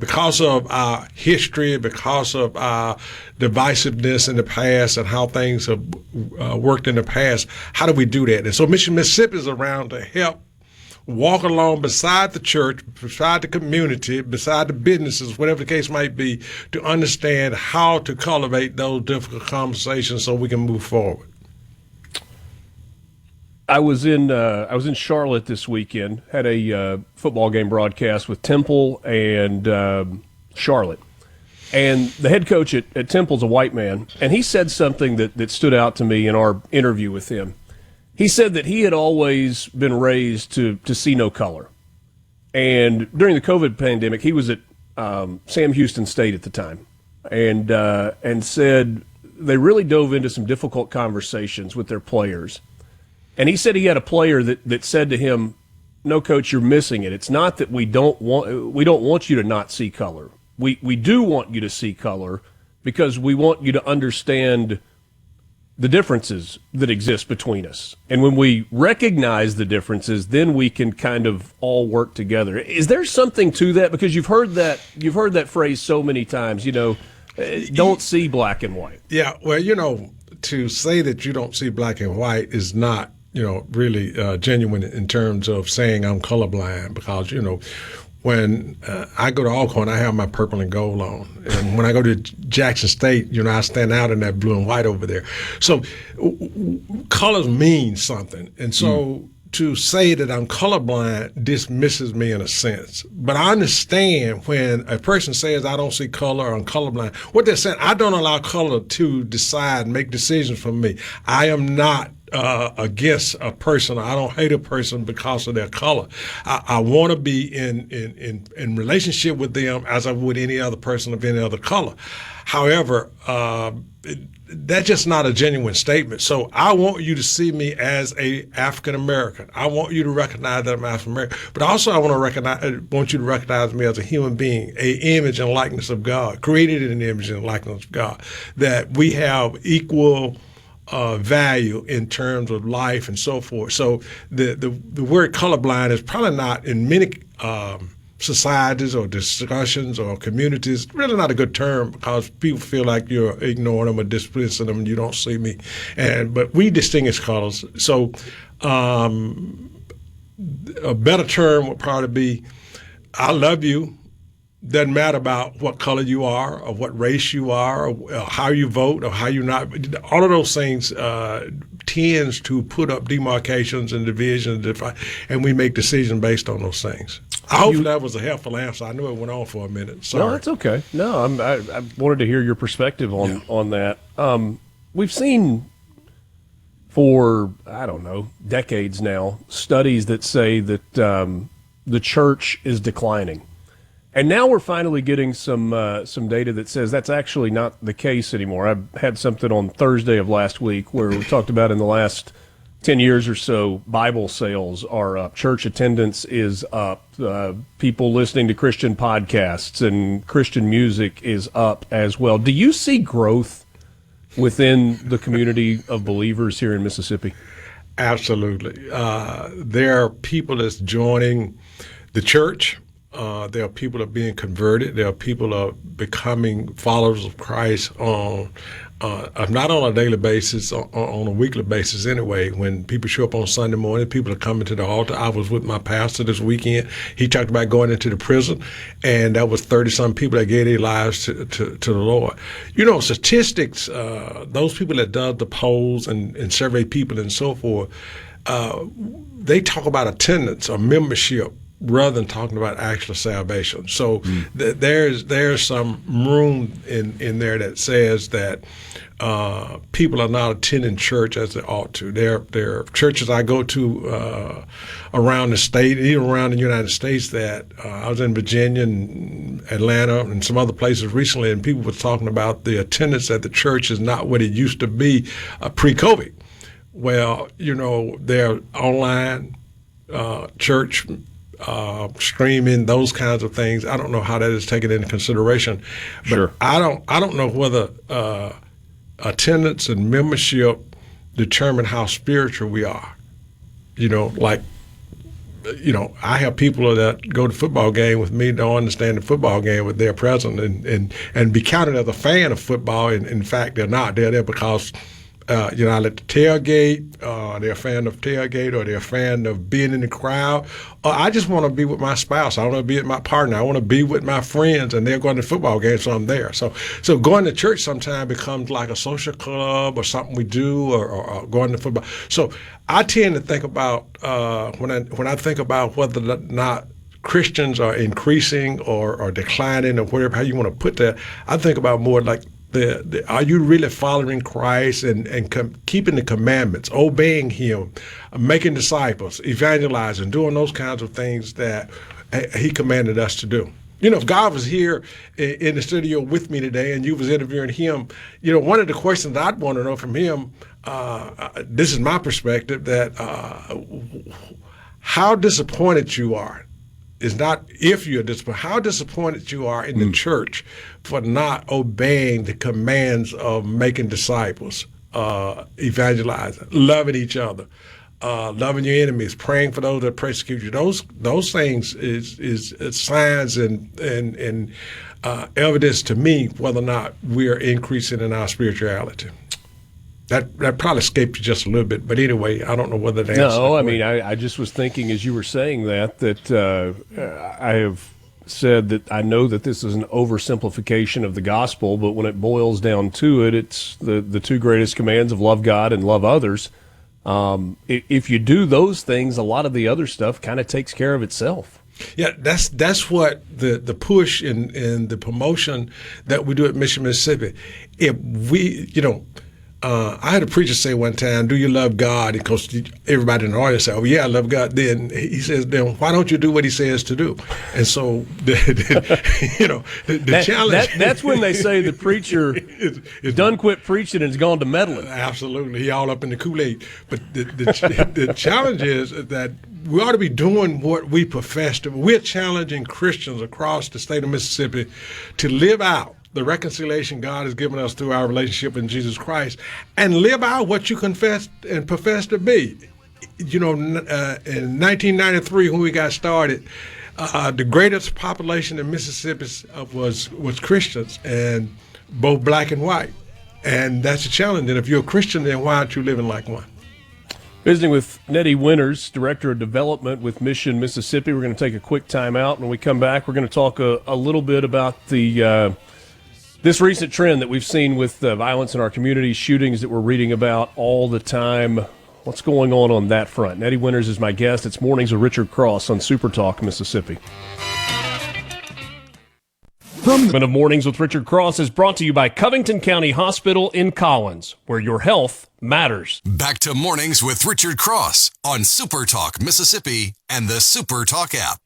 because of our history, because of our divisiveness in the past and how things have worked in the past, how do we do that? And so Mississippi is around to help walk along beside the church, beside the community, beside the businesses, whatever the case might be, to understand how to cultivate those difficult conversations so we can move forward. I was in Charlotte this weekend, had a football game broadcast with Temple and Charlotte. And the head coach at Temple's a white man, and he said something that stood out to me in our interview with him. He said that he had always been raised to see no color. And during the COVID pandemic, he was at Sam Houston State at the time, and said they really dove into some difficult conversations with their players. And he said he had a player that said to him, "No, coach, you're missing it. It's not that we don't want you to not see color. We do want you to see color because we want you to understand the differences that exist between us. And when we recognize the differences, then we can kind of all work together." Is there something to that? Because you've heard that phrase so many times, don't see black and white. Yeah, well, to say that you don't see black and white is not, really genuine in terms of saying I'm colorblind, because, when I go to Alcorn, I have my purple and gold on. And when I go to Jackson State, I stand out in that blue and white over there. So colors mean something. And so to say that I'm colorblind dismisses me in a sense. But I understand when a person says I don't see color or I'm colorblind, what they're saying, I don't allow color to decide, make decisions for me. I am not against a person. I don't hate a person because of their color. I want to be in relationship with them as I would any other person of any other color. However, that's just not a genuine statement. So I want you to see me as a African American. I want you to recognize that I'm African American. But also I want you to recognize me as a human being, a image and likeness of God, created in the image and likeness of God, that we have equal value in terms of life and so forth. So the word colorblind is probably not in many societies or discussions or communities really not a good term, because people feel like you're ignoring them or dismissing them and you don't see me. But we distinguish colors. So a better term would probably be, I love you. Doesn't matter about what color you are or what race you are or how you vote or how you not. All of those things tends to put up demarcations and divisions, and we make decisions based on those things. I hope that was a helpful answer. I know it went on for a minute. Sorry. No, that's okay. No, I wanted to hear your perspective on that. We've seen for, decades now, studies that say that the church is declining. And now we're finally getting some data that says that's actually not the case anymore. I had something on Thursday of last week where we talked about in the last 10 years or so, Bible sales are up, church attendance is up, people listening to Christian podcasts and Christian music is up as well. Do you see growth within the community of believers here in Mississippi? Absolutely. There are people that's joining the church. There are people that are being converted. There are people that are becoming followers of Christ on not on a daily basis, on a weekly basis anyway. When people show up on Sunday morning, people are coming to the altar. I was with my pastor this weekend. He talked about going into the prison, and that was 30-some people that gave their lives to the Lord. You know, statistics, those people that does the polls and survey people and so forth, they talk about attendance or membership rather than talking about actual salvation. So there's some room in there that says that people are not attending church as they ought to. There are churches I go to around the state, even around the United States, that I was in Virginia and Atlanta and some other places recently, and people were talking about the attendance at the church is not what it used to be pre-COVID. Well, you know, they're online church streaming, those kinds of things. I don't know how that is taken into consideration, but sure. I don't know whether attendance and membership determine how spiritual we are. You know, like, you know, I have people that go to football game with me, don't understand the football game, but they're present and be counted as a fan of football. And in fact, they're not. They're there because you know, I like to tailgate, they're a fan of tailgate, or they're a fan of being in the crowd. Or I just want to be with my spouse. I want to be with my partner. I want to be with my friends, and they're going to football games, so I'm there. So going to church sometimes becomes like a social club or something we do, or going to football. So I tend to think about, when I think about whether or not Christians are increasing or declining, or whatever, how you want to put that, I think about more like, are you really following Christ and keeping the commandments, obeying Him, making disciples, evangelizing, doing those kinds of things that He commanded us to do? You know, if God was here in the studio with me today and you was interviewing Him, you know, one of the questions I'd want to know from Him, this is my perspective, that how disappointed you are. Is not if you're disappointed, how disappointed you are in the church for not obeying the commands of making disciples, evangelizing, loving each other, loving your enemies, praying for those that persecute you. Those things is signs and evidence to me whether or not we are increasing in our spirituality. That probably escaped you just a little bit, but anyway, I don't know whether that answers. No, I mean, I just was thinking as you were saying that I have said that I know that this is an oversimplification of the gospel, but when it boils down to it, it's the two greatest commands of love God and love others. If you do those things, a lot of the other stuff kind of takes care of itself. Yeah, that's what the push and the promotion that we do at Mission Mississippi. If we, you know, I had a preacher say one time, "Do you love God?" And because everybody in the audience said, "Oh yeah, I love God." Then he says, "Then why don't you do what He says to do?" And so, you know, the challenge. That's when they say the preacher is done quit preaching and has gone to meddling. Absolutely, he all up in the Kool-Aid. But the challenge is that we ought to be doing what we profess to. We're challenging Christians across the state of Mississippi to live out the reconciliation God has given us through our relationship in Jesus Christ, and live out what you confess and profess to be. You know, in 1993 when we got started, the greatest population in Mississippi was Christians, and both black and white. And that's a challenge. And if you're a Christian, then why aren't you living like one? Visiting with Neddie Winters, Director of Development with Mission Mississippi. We're going to take a quick time out. When we come back, we're going to talk a little bit about the this recent trend that we've seen with violence in our community, shootings that we're reading about all the time. What's going on that front? Neddie Winters is my guest. It's Mornings with Richard Cross on SuperTalk Mississippi. Segment of Mornings with Richard Cross is brought to you by Covington County Hospital in Collins, where your health matters. Back to Mornings with Richard Cross on SuperTalk Mississippi and the SuperTalk app.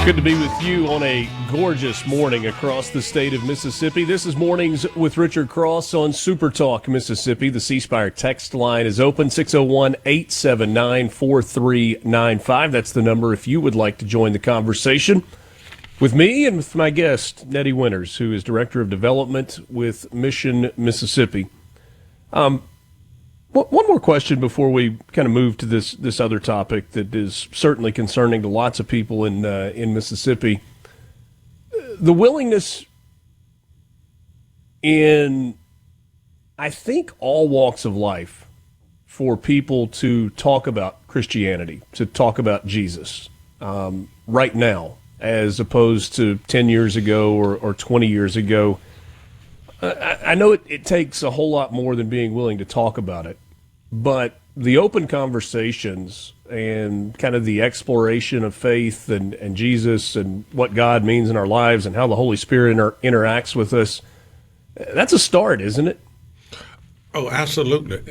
Good to be with you on a gorgeous morning across the state of Mississippi. This is Mornings with Richard Cross on SuperTalk Mississippi. The C Spire text line is open, 601-879-4395. That's the number if you would like to join the conversation with me and with my guest, Neddie Winters, who is Director of Development with Mission Mississippi. One more question before we kind of move to this other topic that is certainly concerning to lots of people in Mississippi. The willingness in, I think, all walks of life for people to talk about Christianity, to talk about Jesus right now, as opposed to 10 years ago or 20 years ago. I know it takes a whole lot more than being willing to talk about it, but the open conversations and kind of the exploration of faith and Jesus and what God means in our lives and how the Holy Spirit interacts with us, that's a start, isn't it? Oh, absolutely.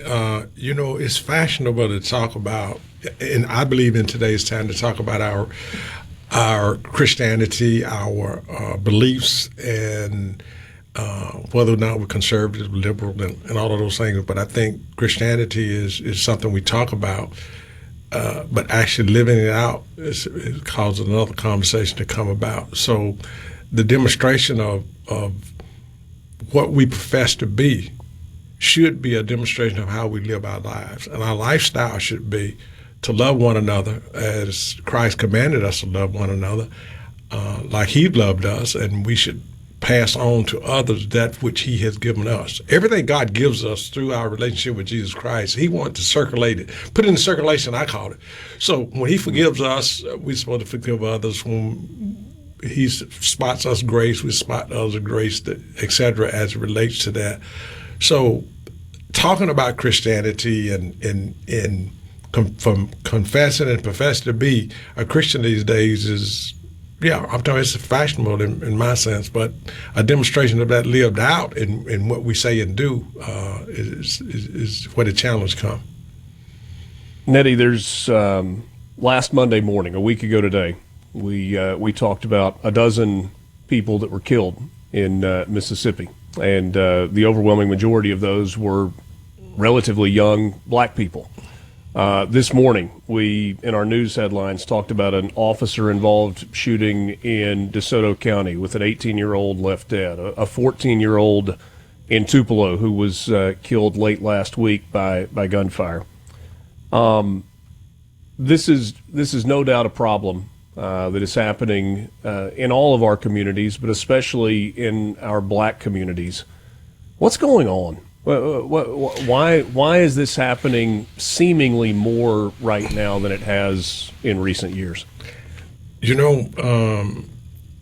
It's fashionable to talk about, and I believe in today's time to talk about our Christianity, our beliefs, and whether or not we're conservative, liberal, and all of those things. But I think Christianity is something we talk about, but actually living it out is causes another conversation to come about. So the demonstration of what we profess to be should be a demonstration of how we live our lives. And our lifestyle should be to love one another as Christ commanded us to love one another, like he loved us, and we should pass on to others that which he has given us. Everything God gives us through our relationship with Jesus Christ, he wants to circulate it. Put it in circulation, I call it. So when he forgives us, we're supposed to forgive others. When he spots us grace, we spot others grace, et cetera, as it relates to that. So talking about Christianity and from confessing and professing to be a Christian these days is, I'm talking it's fashionable in my sense, but a demonstration of that lived out in what we say and do is where the challenge comes. Neddie, there's last Monday morning, a week ago today, we talked about a dozen people that were killed in Mississippi, and the overwhelming majority of those were relatively young black people. This morning, we, in our news headlines, talked about an officer-involved shooting in DeSoto County with an 18-year-old left dead, a 14-year-old in Tupelo who was killed late last week by gunfire. This is no doubt a problem that is happening in all of our communities, but especially in our black communities. What's going on? Why is this happening seemingly more right now than it has in recent years?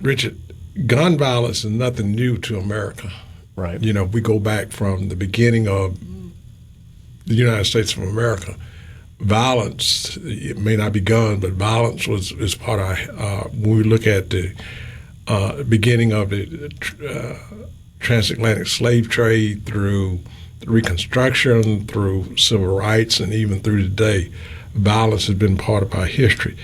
Richard, gun violence is nothing new to America. Right. We go back from the beginning of the United States of America. Violence, it may not be guns, but violence is part of when we look at the beginning of the transatlantic slave trade through Reconstruction, through civil rights, and even through today, violence has been part of our history.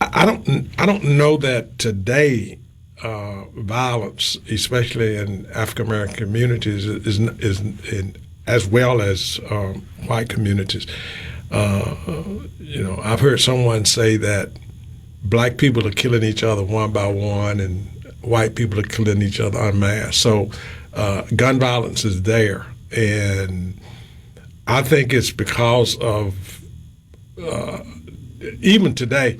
I don't know that today violence, especially in African American communities, is as well as white communities. I've heard someone say that black people are killing each other one by one, and white people are killing each other en masse. So gun violence is there. And I think it's because of, even today,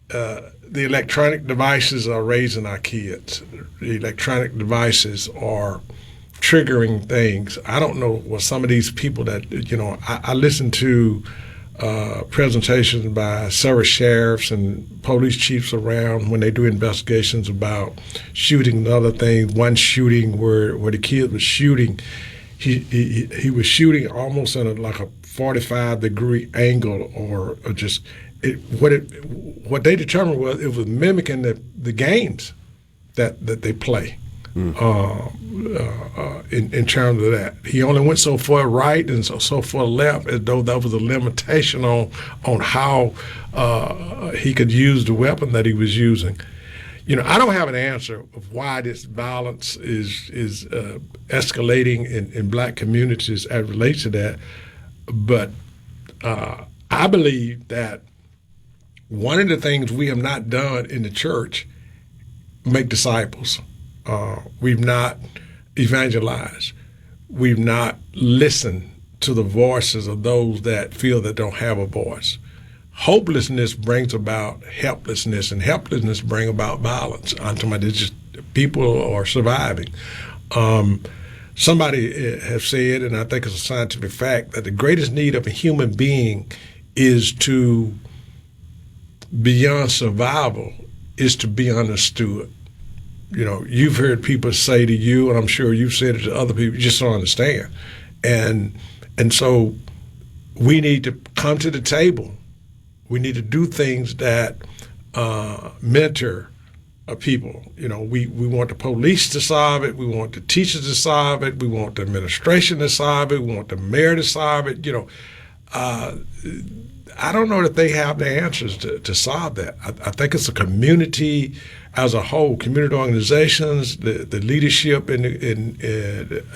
the electronic devices are raising our kids. The electronic devices are triggering things. I don't know what some of these people that, I listen to presentations by several sheriffs and police chiefs around when they do investigations about shooting and other things. One shooting where the kid was shooting, he was shooting almost in a 45-degree angle, or just what they determined was it was mimicking the games that they play. In terms of that, he only went so far right and so far left, as though that was a limitation on how he could use the weapon that he was using. I don't have an answer of why this violence is escalating in black communities as it relates to that, but I believe that one of the things we have not done in the church, make disciples. We've not evangelized. we've not listened to the voices of those that feel that don't have a voice. Hopelessness brings about helplessness, and helplessness brings about violence. I'm talking about it's just people are surviving. Somebody has said, and I think it's a scientific fact, that the greatest need of a human being is to, beyond survival, is to be understood. You know, you've heard people say to you, and I'm sure you've said it to other people, you just don't understand. And so we need to come to the table. We need to do things that mentor people. You know, we want the police to solve it. We want the teachers to solve it. We want the administration to solve it. We want the mayor to solve it. You know, I don't know that they have the answers to solve that. I think it's a community as a whole, community organizations, the leadership, and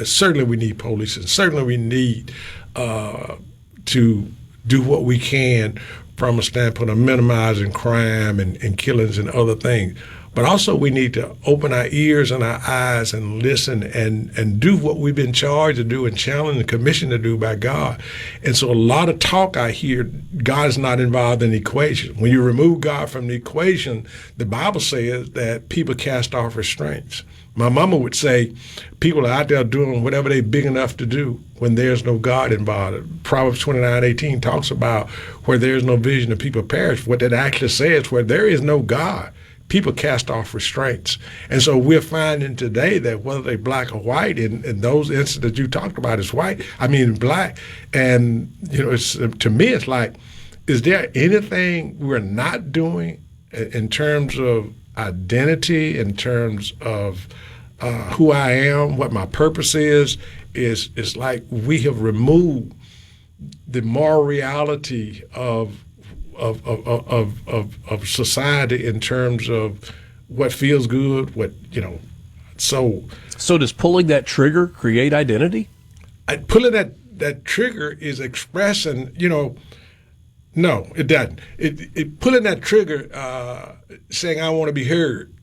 certainly we need police, and certainly we need to do what we can from a standpoint of minimizing crime and killings and other things. But also we need to open our ears and our eyes and listen and do what we've been charged to do and challenged and commissioned to do by God. And so a lot of talk I hear, God is not involved in the equation. When you remove God from the equation, the Bible says that people cast off restraints. My mama would say people are out there doing whatever they're big enough to do when there's no God involved. Proverbs 29:18 talks about where there's no vision, the people perish. What that actually says, where there is no God, people cast off restraints. And so we're finding today that whether they're black or white, and those incidents you talked about is white, black. And, you know, it's, to me, it's like, is there anything we're not doing in terms of identity, in terms of who I am, what my purpose is like we have removed the moral reality of society in terms of what feels good, what, you know. So does pulling that trigger create identity? Pulling that trigger is expressing, you know, no, it doesn't. It pulling that trigger, saying I want to be heard.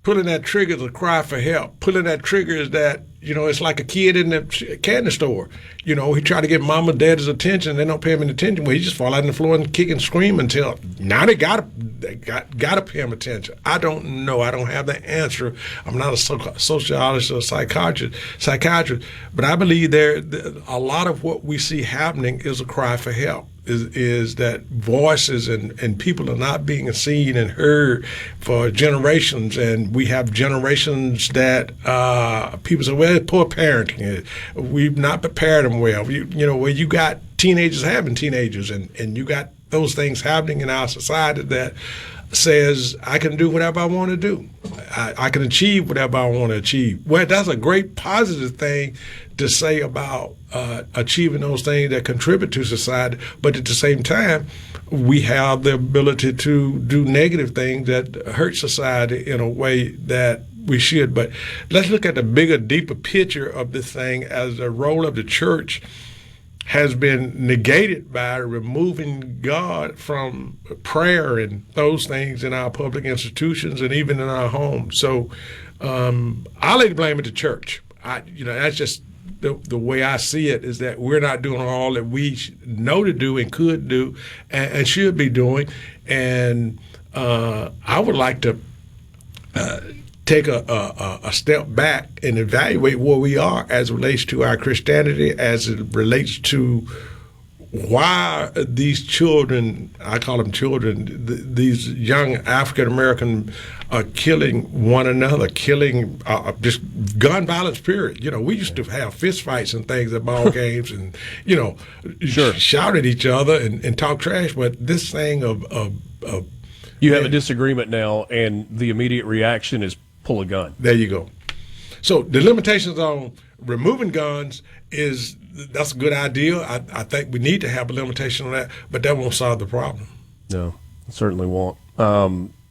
Pulling that trigger is a cry for help. Pulling that trigger is that, you know, it's like a kid in the candy store. You know, he try to get mom or dad's attention. They don't pay him any attention. Well, he just fall out on the floor and kick and scream until now they got to pay him attention. I don't know. I don't have the answer. I'm not a sociologist or a psychiatrist, but I believe a lot of what we see happening is a cry for help. Is that voices and people are not being seen and heard for generations, and we have generations that people say, well, poor parenting. We've not prepared them well. You know, where you got teenagers having teenagers, and you got those things happening in our society that says I can do whatever I want to do. I can achieve whatever I want to achieve. Well, that's a great positive thing to say about achieving those things that contribute to society, but at the same time, we have the ability to do negative things that hurt society in a way that we should. But let's look at the bigger, deeper picture of this thing as the role of the church has been negated by removing God from prayer and those things in our public institutions and even in our homes. So I lay the blame at the church. That's just the way I see it, is that we're not doing all that we know to do and could do and should be doing. And I would like to take a step back and evaluate where we are as it relates to our Christianity, as it relates to why these children, I call them children, these young African-American are killing one another, killing just gun violence, period. You know, we used to have fist fights and things at ball games and, you know, sure, shout at each other and talk trash. But this thing of you have a disagreement now, and the immediate reaction is pull a gun. There you go. So the limitations on removing guns that's a good idea. I think we need to have a limitation on that, but that won't solve the problem. No, it certainly won't.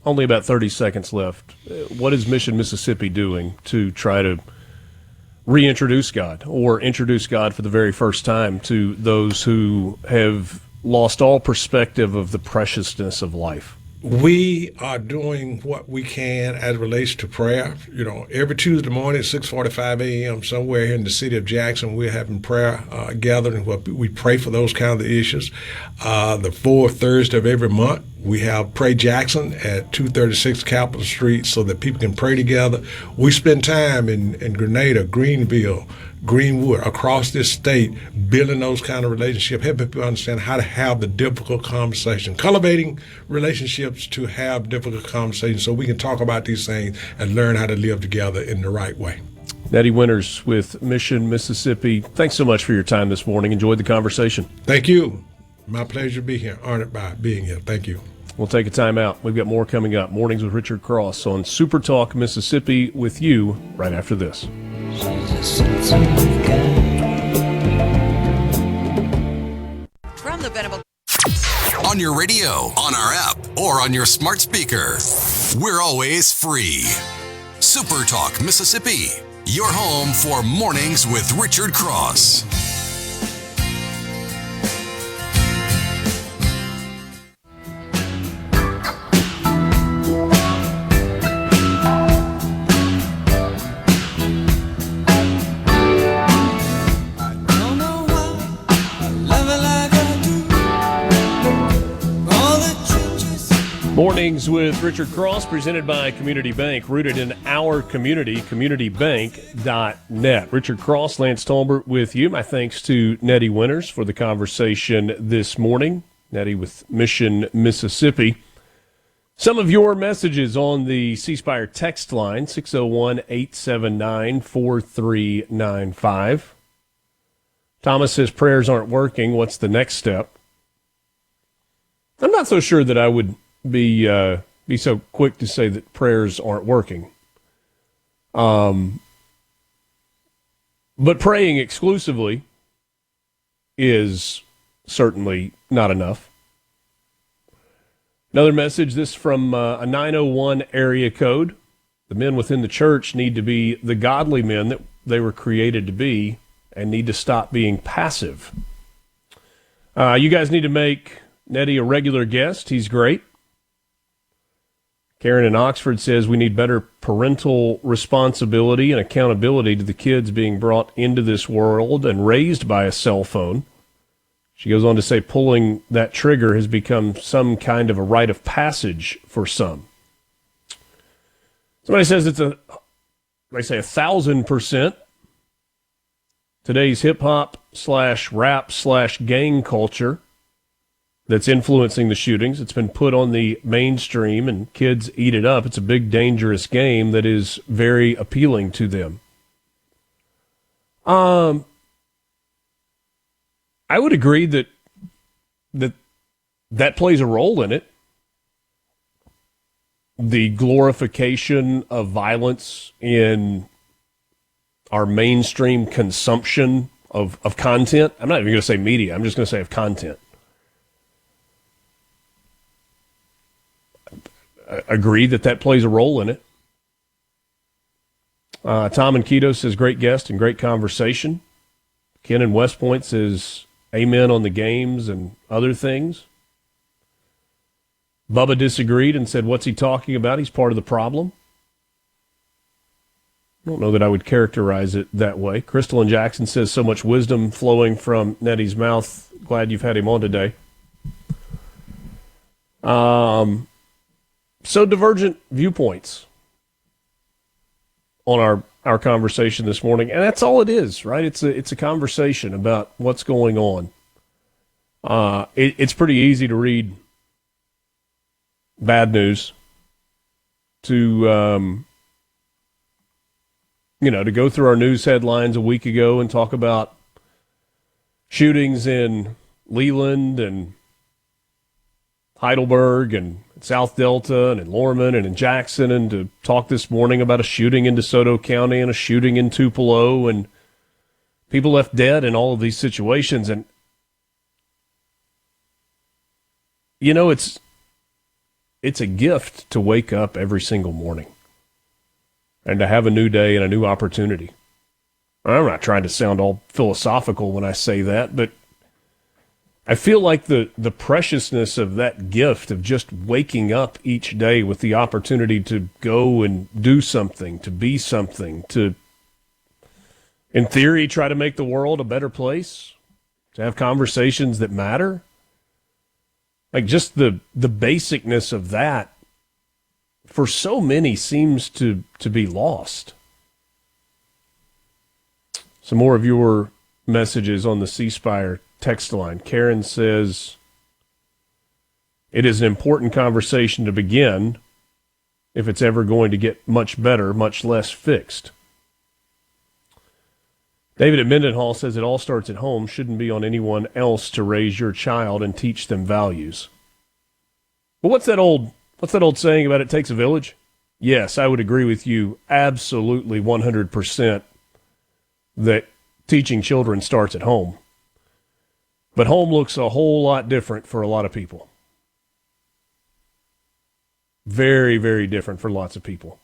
Only about 30 seconds left. What is Mission Mississippi doing to try to reintroduce God or introduce God for the very first time to those who have lost all perspective of the preciousness of life? we are doing what we can as it relates to prayer. You know, every Tuesday morning at 6:45 a.m. somewhere here in the city of Jackson, we're having prayer gathering where we pray for those kinds of issues. The fourth Thursday of every month, we have Pray Jackson at 236 Capitol Street so that people can pray together. We spend time in Grenada, Greenville, Greenwood, across this state, building those kind of relationships, helping people understand how to have the difficult conversation, cultivating relationships to have difficult conversations so we can talk about these things and learn how to live together in the right way. Neddie Winters with Mission Mississippi. Thanks so much for your time this morning. Enjoyed the conversation. Thank you. My pleasure to be here. Honored by being here. Thank you. We'll take a time out. We've got more coming up. Mornings with Richard Cross on SuperTalk Mississippi with you right after this. From the Venable. On your radio, on our app, or on your smart speaker. We're always free. SuperTalk Mississippi, your home for Mornings with Richard Cross. Mornings with Richard Cross, presented by Community Bank, rooted in our community, communitybank.net. Richard Cross, Lance Tolbert with you. My thanks to Neddie Winters for the conversation this morning. Neddie with Mission Mississippi. Some of your messages on the C Spire text line, 601-879-4395. Thomas says prayers aren't working. What's the next step? I'm not so sure that I would be so quick to say that prayers aren't working. But praying exclusively is certainly not enough. Another message, this from a 901 area code. The men within the church need to be the godly men that they were created to be and need to stop being passive. You guys need to make Neddie a regular guest. He's great. Karen in Oxford says we need better parental responsibility and accountability to the kids being brought into this world and raised by a cell phone. She goes on to say pulling that trigger has become some kind of a rite of passage for some. Somebody says it's they say 1,000%. Today's hip-hop/rap/gang culture that's influencing the shootings. It's been put on the mainstream and kids eat it up. It's a big, dangerous game that is very appealing to them. I would agree that plays a role in it. The glorification of violence in our mainstream consumption of content. I'm not even going to say media. I'm just going to say of content. Agree that plays a role in it. Tom and Keto says, great guest and great conversation. Ken in West Point says, amen on the games and other things. Bubba disagreed and said, what's he talking about? He's part of the problem. I don't know that I would characterize it that way. Crystal in Jackson says, so much wisdom flowing from Neddie's mouth. Glad you've had him on today. So divergent viewpoints on our conversation this morning, and that's all it is, right? It's a conversation about what's going on. It's pretty easy to read bad news, to go through our news headlines a week ago and talk about shootings in Leland and Heidelberg and South Delta and in Lorman and in Jackson, and to talk this morning about a shooting in DeSoto County and a shooting in Tupelo and people left dead in all of these situations. And, it's a gift to wake up every single morning and to have a new day and a new opportunity. I'm not trying to sound all philosophical when I say that, but I feel like the preciousness of that gift of just waking up each day with the opportunity to go and do something, to be something, to, in theory, try to make the world a better place, to have conversations that matter. Like just the basicness of that for so many seems to be lost. Some more of your messages on the C Spire text line. Karen says, it is an important conversation to begin if it's ever going to get much better, much less fixed. David at Mendenhall says it all starts at home, shouldn't be on anyone else to raise your child and teach them values. But what's that old saying about it takes a village? Yes, I would agree with you absolutely 100% that teaching children starts at home. But home looks a whole lot different for a lot of people. Very, very different for lots of people.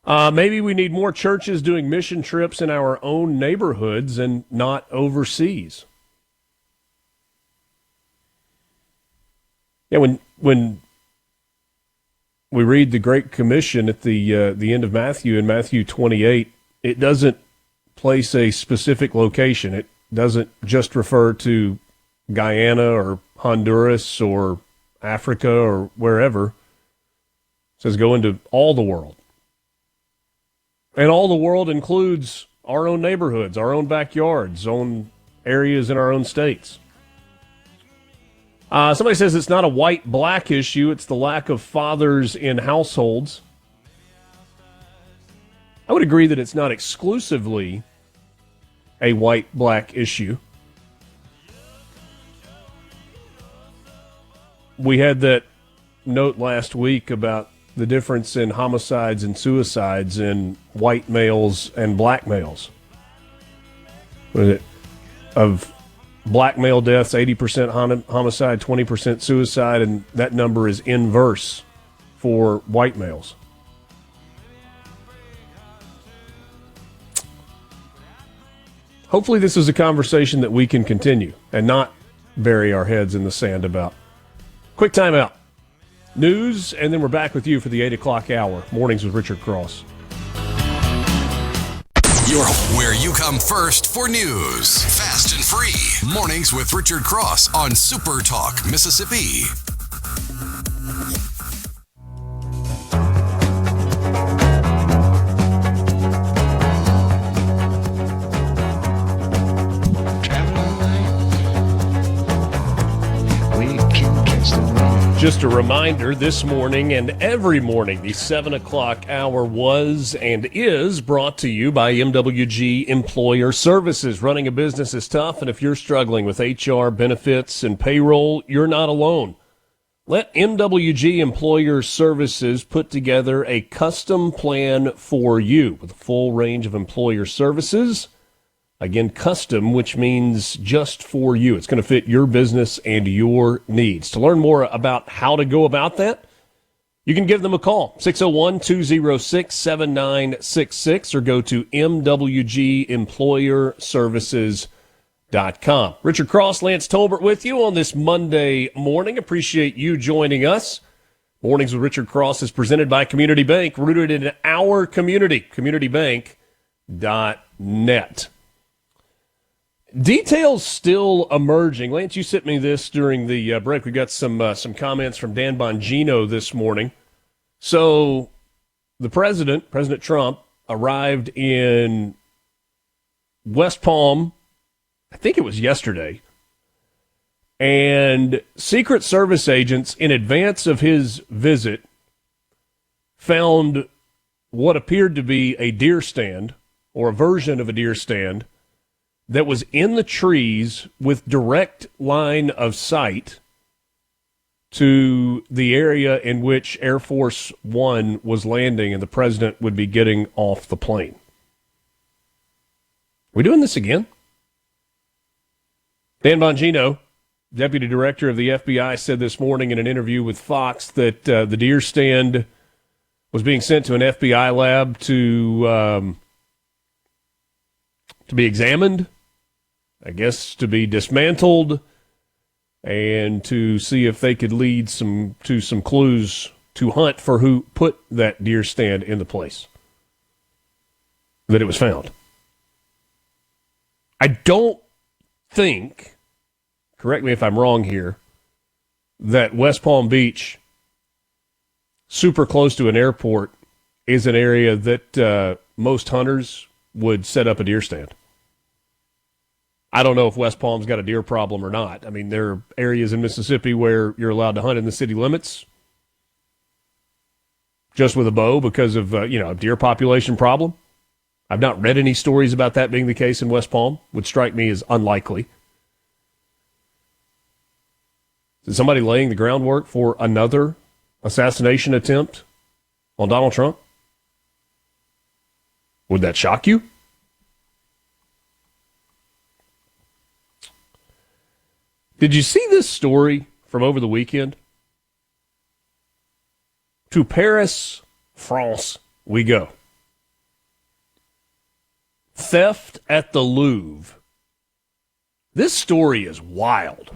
Maybe we need more churches doing mission trips in our own neighborhoods and not overseas. Yeah, when we read the Great Commission at the end of Matthew, in Matthew 28, it doesn't place a specific location. It doesn't just refer to Guyana or Honduras or Africa or wherever. It says go into all the world. And all the world includes our own neighborhoods, our own backyards, own areas in our own states. Somebody says it's not a white-black issue, it's the lack of fathers in households. I would agree that it's not exclusively a white-black issue. We had that note last week about the difference in homicides and suicides in white males and black males. What is it? Of black male deaths, 80% homicide, 20% suicide, and that number is inverse for white males. Hopefully this is a conversation that we can continue and not bury our heads in the sand about. Quick timeout. News, and then we're back with you for the 8 o'clock hour. Mornings with Richard Cross. You're where you come first for news. Fast and free. Mornings with Richard Cross on SuperTalk, Mississippi. Just a reminder, this morning and every morning, the 7 o'clock hour was and is brought to you by MWG Employer Services. Running a business is tough, and if you're struggling with HR, benefits, and payroll, you're not alone. Let MWG Employer Services put together a custom plan for you with a full range of employer services. Again, custom, which means just for you. It's going to fit your business and your needs. To learn more about how to go about that, you can give them a call, 601-206-7966, or go to mwgemployerservices.com. Richard Cross, Lance Tolbert with you on this Monday morning. Appreciate you joining us. Mornings with Richard Cross is presented by Community Bank, rooted in our community, communitybank.net. Details still emerging. Lance, you sent me this during the break. We got some comments from Dan Bongino this morning. So the President Trump, arrived in West Palm, I think it was yesterday, and Secret Service agents, in advance of his visit, found what appeared to be a deer stand, or a version of a deer stand, that was in the trees with direct line of sight to the area in which Air Force One was landing and the president would be getting off the plane. We doing this again? Dan Bongino, deputy director of the FBI, said this morning in an interview with Fox that the deer stand was being sent to an FBI lab to be examined. I guess to be dismantled and to see if they could lead to some clues to hunt for who put that deer stand in the place that it was found. I don't think, correct me if I'm wrong here, that West Palm Beach, super close to an airport, is an area that most hunters would set up a deer stand. I don't know if West Palm's got a deer problem or not. I mean, there are areas in Mississippi where you're allowed to hunt in the city limits just with a bow because of, a deer population problem. I've not read any stories about that being the case in West Palm. Would strike me as unlikely. Is somebody laying the groundwork for another assassination attempt on Donald Trump? Would that shock you? Did you see this story from over the weekend? To Paris, France, we go. Theft at the Louvre. This story is wild.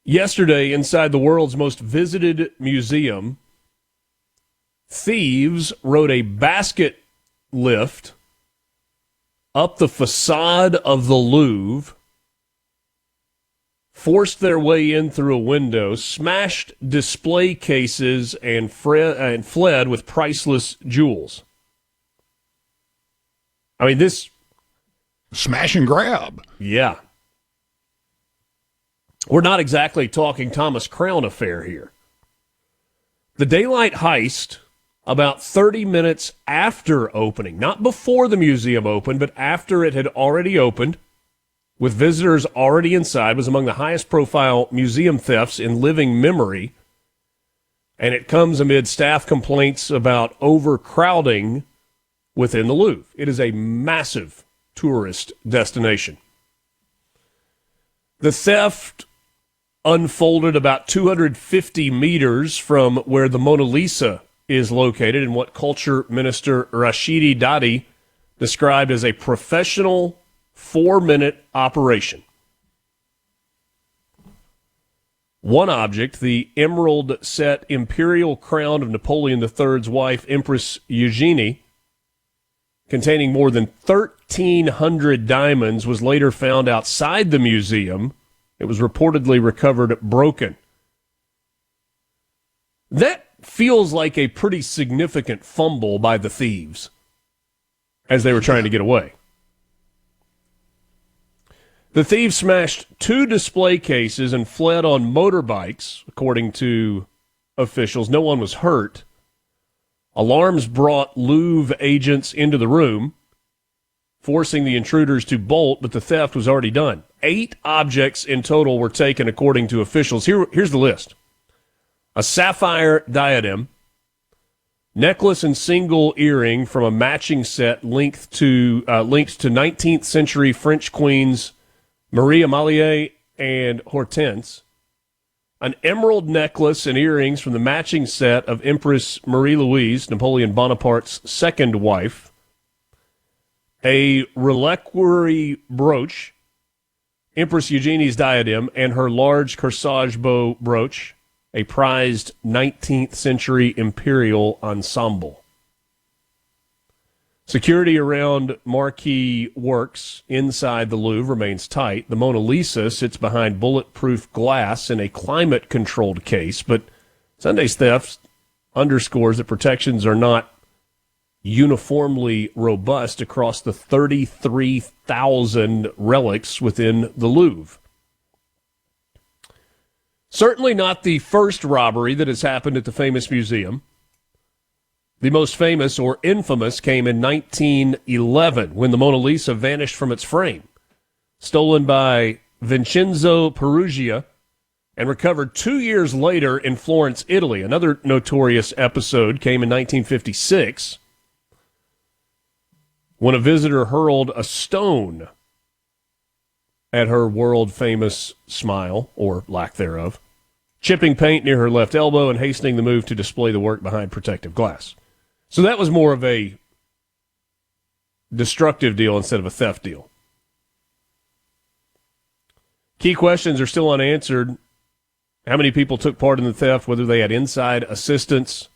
Yesterday, inside the world's most visited museum, thieves rode a basket lift up the facade of the Louvre, forced their way in through a window, smashed display cases, and fled with priceless jewels. I mean, this... Smash and grab. Yeah. We're not exactly talking Thomas Crown affair here. The daylight heist, about 30 minutes after opening, not before the museum opened, but after it had already opened, with visitors already inside, was among the highest profile museum thefts in living memory. And it comes amid staff complaints about overcrowding within the Louvre. It is a massive tourist destination. The theft unfolded about 250 meters from where the Mona Lisa is located in what Culture Minister Rashidi Dadi described as a professional 4-minute operation. One object, the emerald-set imperial crown of Napoleon III's wife, Empress Eugenie, containing more than 1,300 diamonds, was later found outside the museum. It was reportedly recovered broken. That feels like a pretty significant fumble by the thieves as they were trying to get away. The thieves smashed 2 display cases and fled on motorbikes, according to officials. No one was hurt. Alarms brought Louvre agents into the room, forcing the intruders to bolt, but the theft was already done. 8 objects in total were taken, according to officials. Here's the list. A sapphire diadem, necklace and single earring from a matching set linked to 19th century French queens Marie Amélie and Hortense, an emerald necklace and earrings from the matching set of Empress Marie-Louise, Napoleon Bonaparte's second wife, a reliquary brooch, Empress Eugenie's diadem, and her large corsage bow brooch, a prized 19th century imperial ensemble. Security around marquee works inside the Louvre remains tight. The Mona Lisa sits behind bulletproof glass in a climate-controlled case, but Sunday's theft underscores that protections are not uniformly robust across the 33,000 relics within the Louvre. Certainly not the first robbery that has happened at the famous museum. The most famous, or infamous, came in 1911 when the Mona Lisa vanished from its frame, stolen by Vincenzo Peruggia and recovered 2 years later in Florence, Italy. Another notorious episode came in 1956 when a visitor hurled a stone at her world-famous smile, or lack thereof, chipping paint near her left elbow and hastening the move to display the work behind protective glass. So that was more of a destructive deal instead of a theft deal. Key questions are still unanswered. How many people took part in the theft, whether they had inside assistance.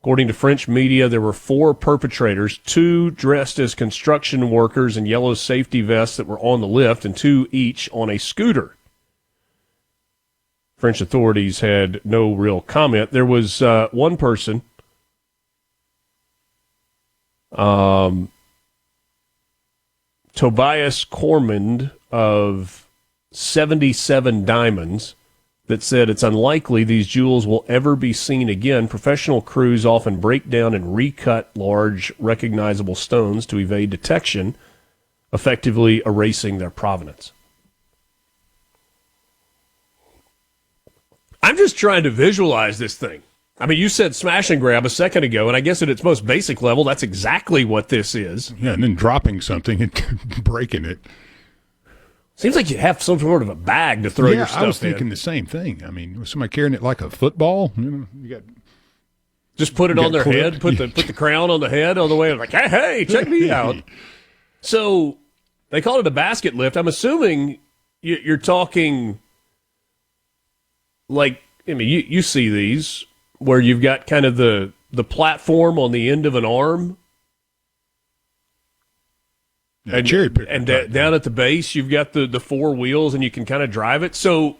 According to French media, there were 4 perpetrators, 2 dressed as construction workers in yellow safety vests that were on the lift, and 2 each on a scooter. French authorities had no real comment. There was one person, Tobias Cormand of 77 Diamonds, that said it's unlikely these jewels will ever be seen again. Professional crews often break down and recut large recognizable stones to evade detection, effectively erasing their provenance. I'm just trying to visualize this thing. I mean, you said smash and grab a second ago, and I guess at its most basic level, that's exactly what this is. Yeah, and then dropping something and breaking it. Seems like you have some sort of a bag to throw your stuff in. Yeah, I was thinking the same thing. I mean, was somebody carrying it like a football? You got just put it on their head, put the crown on the head all the way, like, hey, check me out. So they call it a basket lift. I'm assuming you're talking like, I mean, you see these where you've got kind of the platform on the end of an arm. And cherry picker. And down at the base, you've got the 4 wheels, and you can kind of drive it. So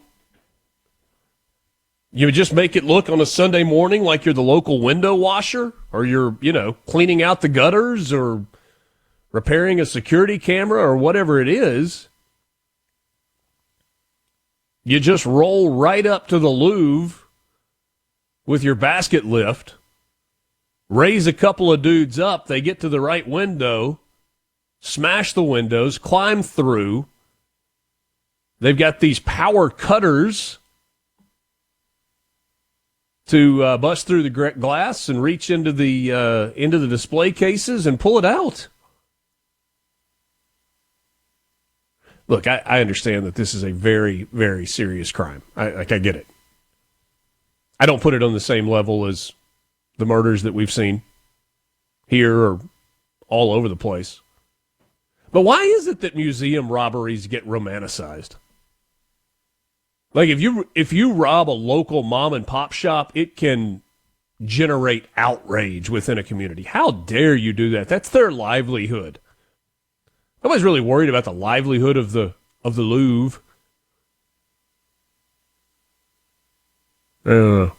you would just make it look on a Sunday morning like you're the local window washer, or you're, cleaning out the gutters, or repairing a security camera, or whatever it is. You just roll right up to the Louvre with your basket lift, raise a couple of dudes up, they get to the right window, smash the windows, climb through. They've got these power cutters to bust through the glass and reach into the display cases and pull it out. Look, I understand that this is a very, very serious crime. I get it. I don't put it on the same level as the murders that we've seen here or all over the place. But why is it that museum robberies get romanticized? Like, if you rob a local mom and pop shop, it can generate outrage within a community. How dare you do that? That's their livelihood. Nobody's really worried about the livelihood of the Louvre. I don't know.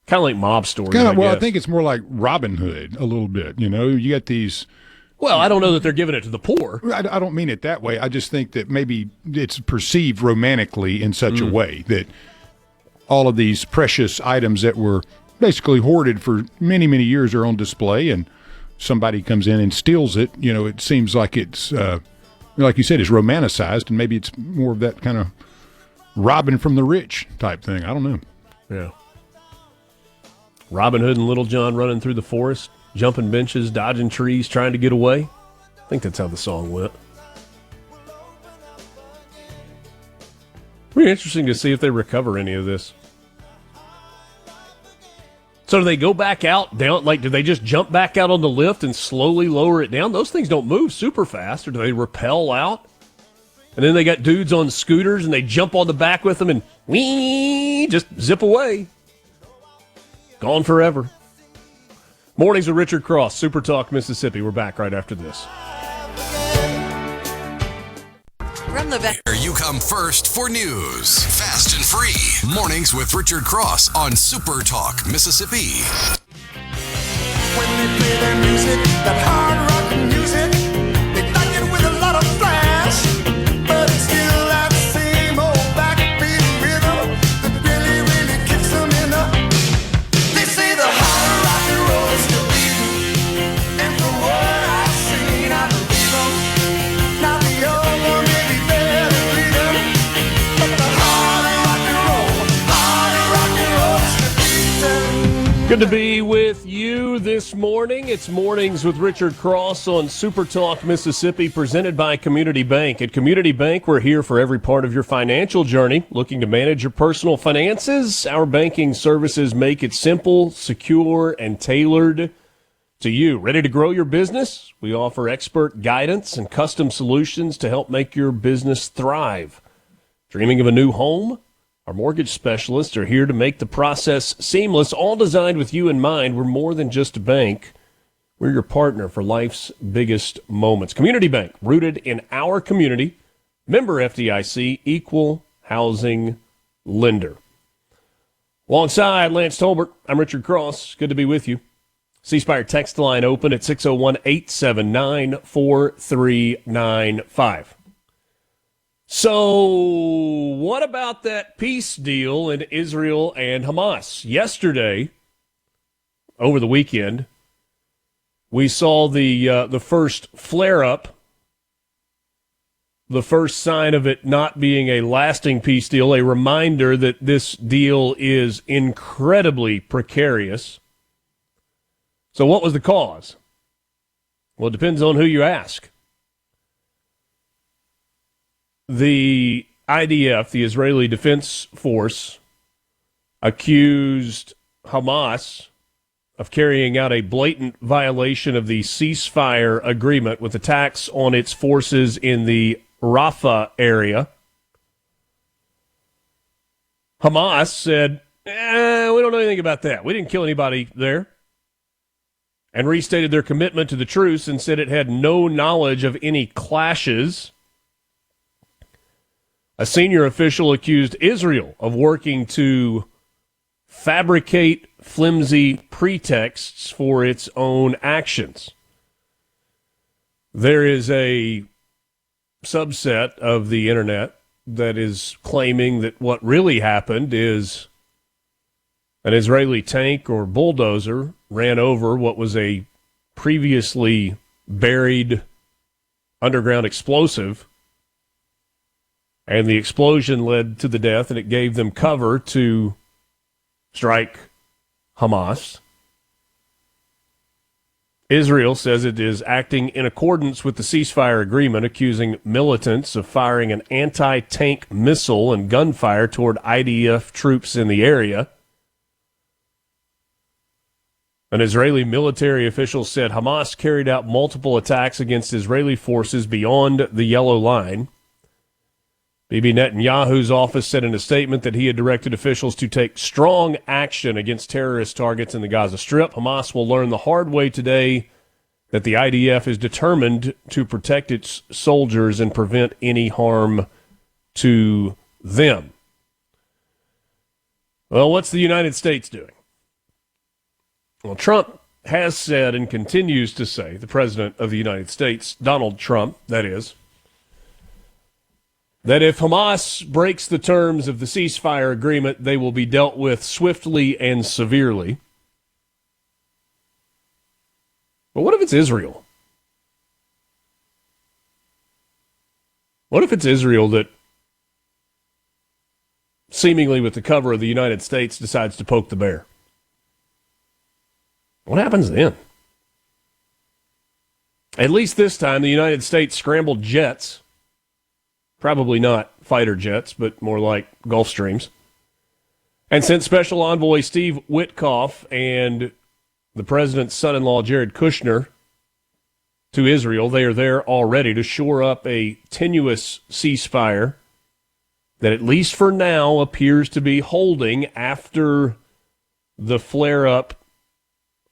Kind of like mob stories. I think it's more like Robin Hood a little bit. You got these. Well, I don't know that they're giving it to the poor. I don't mean it that way. I just think that maybe it's perceived romantically in such a way that all of these precious items that were basically hoarded for many, many years are on display, and somebody comes in and steals it. It seems like it's, like you said, it's romanticized, and maybe it's more of that kind of robbing from the rich type thing. I don't know. Yeah. Robin Hood and Little John running through the forest, jumping benches, dodging trees, trying to get away. I think that's how the song went. Very interesting to see if they recover any of this. So do they go back out down? Like, do they just jump back out on the lift and slowly lower it down? Those things don't move super fast. Or do they rappel out? And then they got dudes on scooters and they jump on the back with them and whee, just zip away. Gone forever. Mornings with Richard Cross, SuperTalk, Mississippi. We're back right after this. From the Here you come first for news. Fast and free. Mornings with Richard Cross on SuperTalk, Mississippi. When they play their music, that hard rock music, they like it with a lot of flash, but it's still that same old backbeat rhythm that really, really kicks them in the. They say the hard rock and roll is still beating, and from what I've seen, I believe them. Now the old one may be better than freedom, but the hard rock and roll is still beating. Good to be with you this morning. It's Mornings with Richard Cross on SuperTalk Mississippi, presented by Community Bank. At Community Bank, we're here for every part of your financial journey. Looking to manage your personal finances? Our banking services make it simple, secure, and tailored to you. Ready to grow your business? We offer expert guidance and custom solutions to help make your business thrive. Dreaming of a new home? Our mortgage specialists are here to make the process seamless, all designed with you in mind. We're more than just a bank. We're your partner for life's biggest moments. Community Bank, rooted in our community. Member FDIC, equal housing lender. Alongside Lance Tolbert, I'm Richard Cross. Good to be with you. C-Spire text line open at 601-879-4395. So what about that peace deal in Israel and Hamas? Yesterday, over the weekend, we saw the first flare-up, the first sign of it not being a lasting peace deal, a reminder that this deal is incredibly precarious. So what was the cause? Well, it depends on who you ask. The IDF, the Israeli Defense Force, accused Hamas of carrying out a blatant violation of the ceasefire agreement with attacks on its forces in the Rafah area. Hamas said, we don't know anything about that. We didn't kill anybody there. And restated their commitment to the truce and said it had no knowledge of any clashes. A senior official accused Israel of working to fabricate flimsy pretexts for its own actions. There is a subset of the internet that is claiming that what really happened is an Israeli tank or bulldozer ran over what was a previously buried underground explosive, and the explosion led to the death, and it gave them cover to strike Hamas. Israel says it is acting in accordance with the ceasefire agreement, accusing militants of firing an anti-tank missile and gunfire toward IDF troops in the area. An Israeli military official said Hamas carried out multiple attacks against Israeli forces beyond the yellow line. Bibi Netanyahu's office said in a statement that he had directed officials to take strong action against terrorist targets in the Gaza Strip. Hamas will learn the hard way today that the IDF is determined to protect its soldiers and prevent any harm to them. Well, what's the United States doing? Well, Trump has said and continues to say, the President of the United States, Donald Trump, that is, that if Hamas breaks the terms of the ceasefire agreement, they will be dealt with swiftly and severely. But what if it's Israel? What if it's Israel that, seemingly with the cover of the United States, decides to poke the bear? What happens then? At least this time, the United States scrambled jets. Probably not fighter jets, but more like Gulfstreams. And sent Special Envoy Steve Witkoff and the president's son-in-law, Jared Kushner, to Israel. They are there already to shore up a tenuous ceasefire that, at least for now, appears to be holding after the flare-up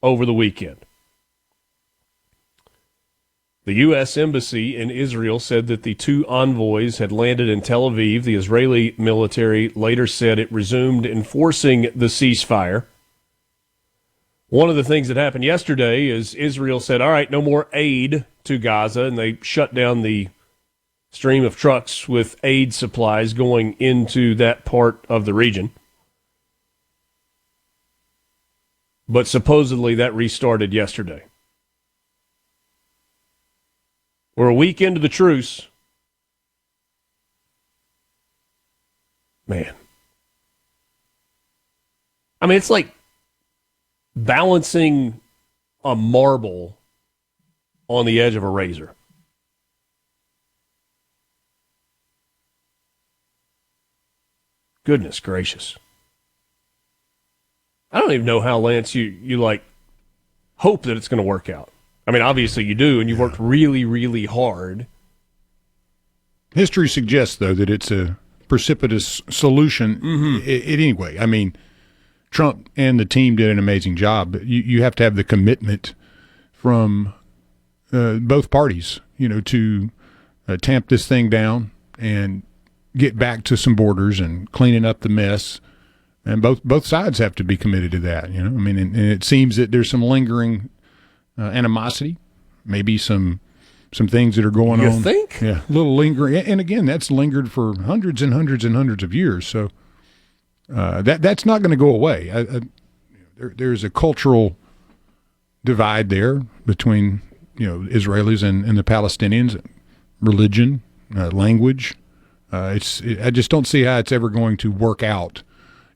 over the weekend. The U.S. Embassy in Israel said that the two envoys had landed in Tel Aviv. The Israeli military later said it resumed enforcing the ceasefire. One of the things that happened yesterday is Israel said, all right, no more aid to Gaza, and they shut down the stream of trucks with aid supplies going into that part of the region. But supposedly that restarted yesterday. We're a week into the truce. Man. I mean, it's like balancing a marble on the edge of a razor. Goodness gracious. I don't even know how, Lance, you like hope that it's going to work out. I mean, obviously you do, and you've worked really, really hard. History suggests, though, that it's a precipitous solution anyway. I mean, Trump and the team did an amazing job. But you have to have the commitment from both parties, to tamp this thing down and get back to some borders and cleaning up the mess. And both sides have to be committed to that. I mean, and it seems that there's some lingering animosity, maybe some things that are going on. You think? Yeah, a little lingering. And again, that's lingered for hundreds and hundreds and hundreds of years. So that's not going to go away. There's a cultural divide there between Israelis and the Palestinians, religion, language. I just don't see how it's ever going to work out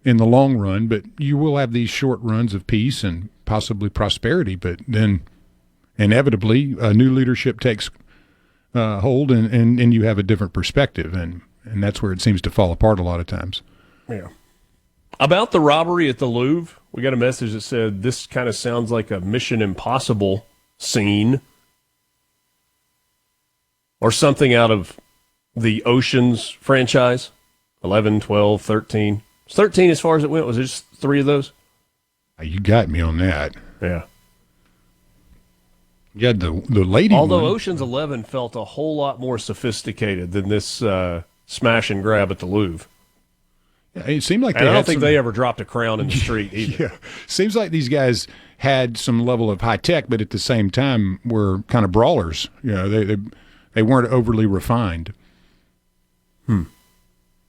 in the long run. But you will have these short runs of peace and possibly prosperity. But then inevitably, new leadership takes hold, and you have a different perspective, and that's where it seems to fall apart a lot of times. Yeah. About the robbery at the Louvre, we got a message that said this kind of sounds like a Mission Impossible scene or something out of the Oceans franchise, 11, 12, 13. 13 as far as it went. Was it just 3 of those? You got me on that. Yeah. You had the lady Although one. Ocean's 11 felt a whole lot more sophisticated than this smash and grab at the Louvre. Yeah, it seemed like I don't think they ever dropped a crown in the street either. Yeah, seems like these guys had some level of high tech, but at the same time were kind of brawlers. They weren't overly refined.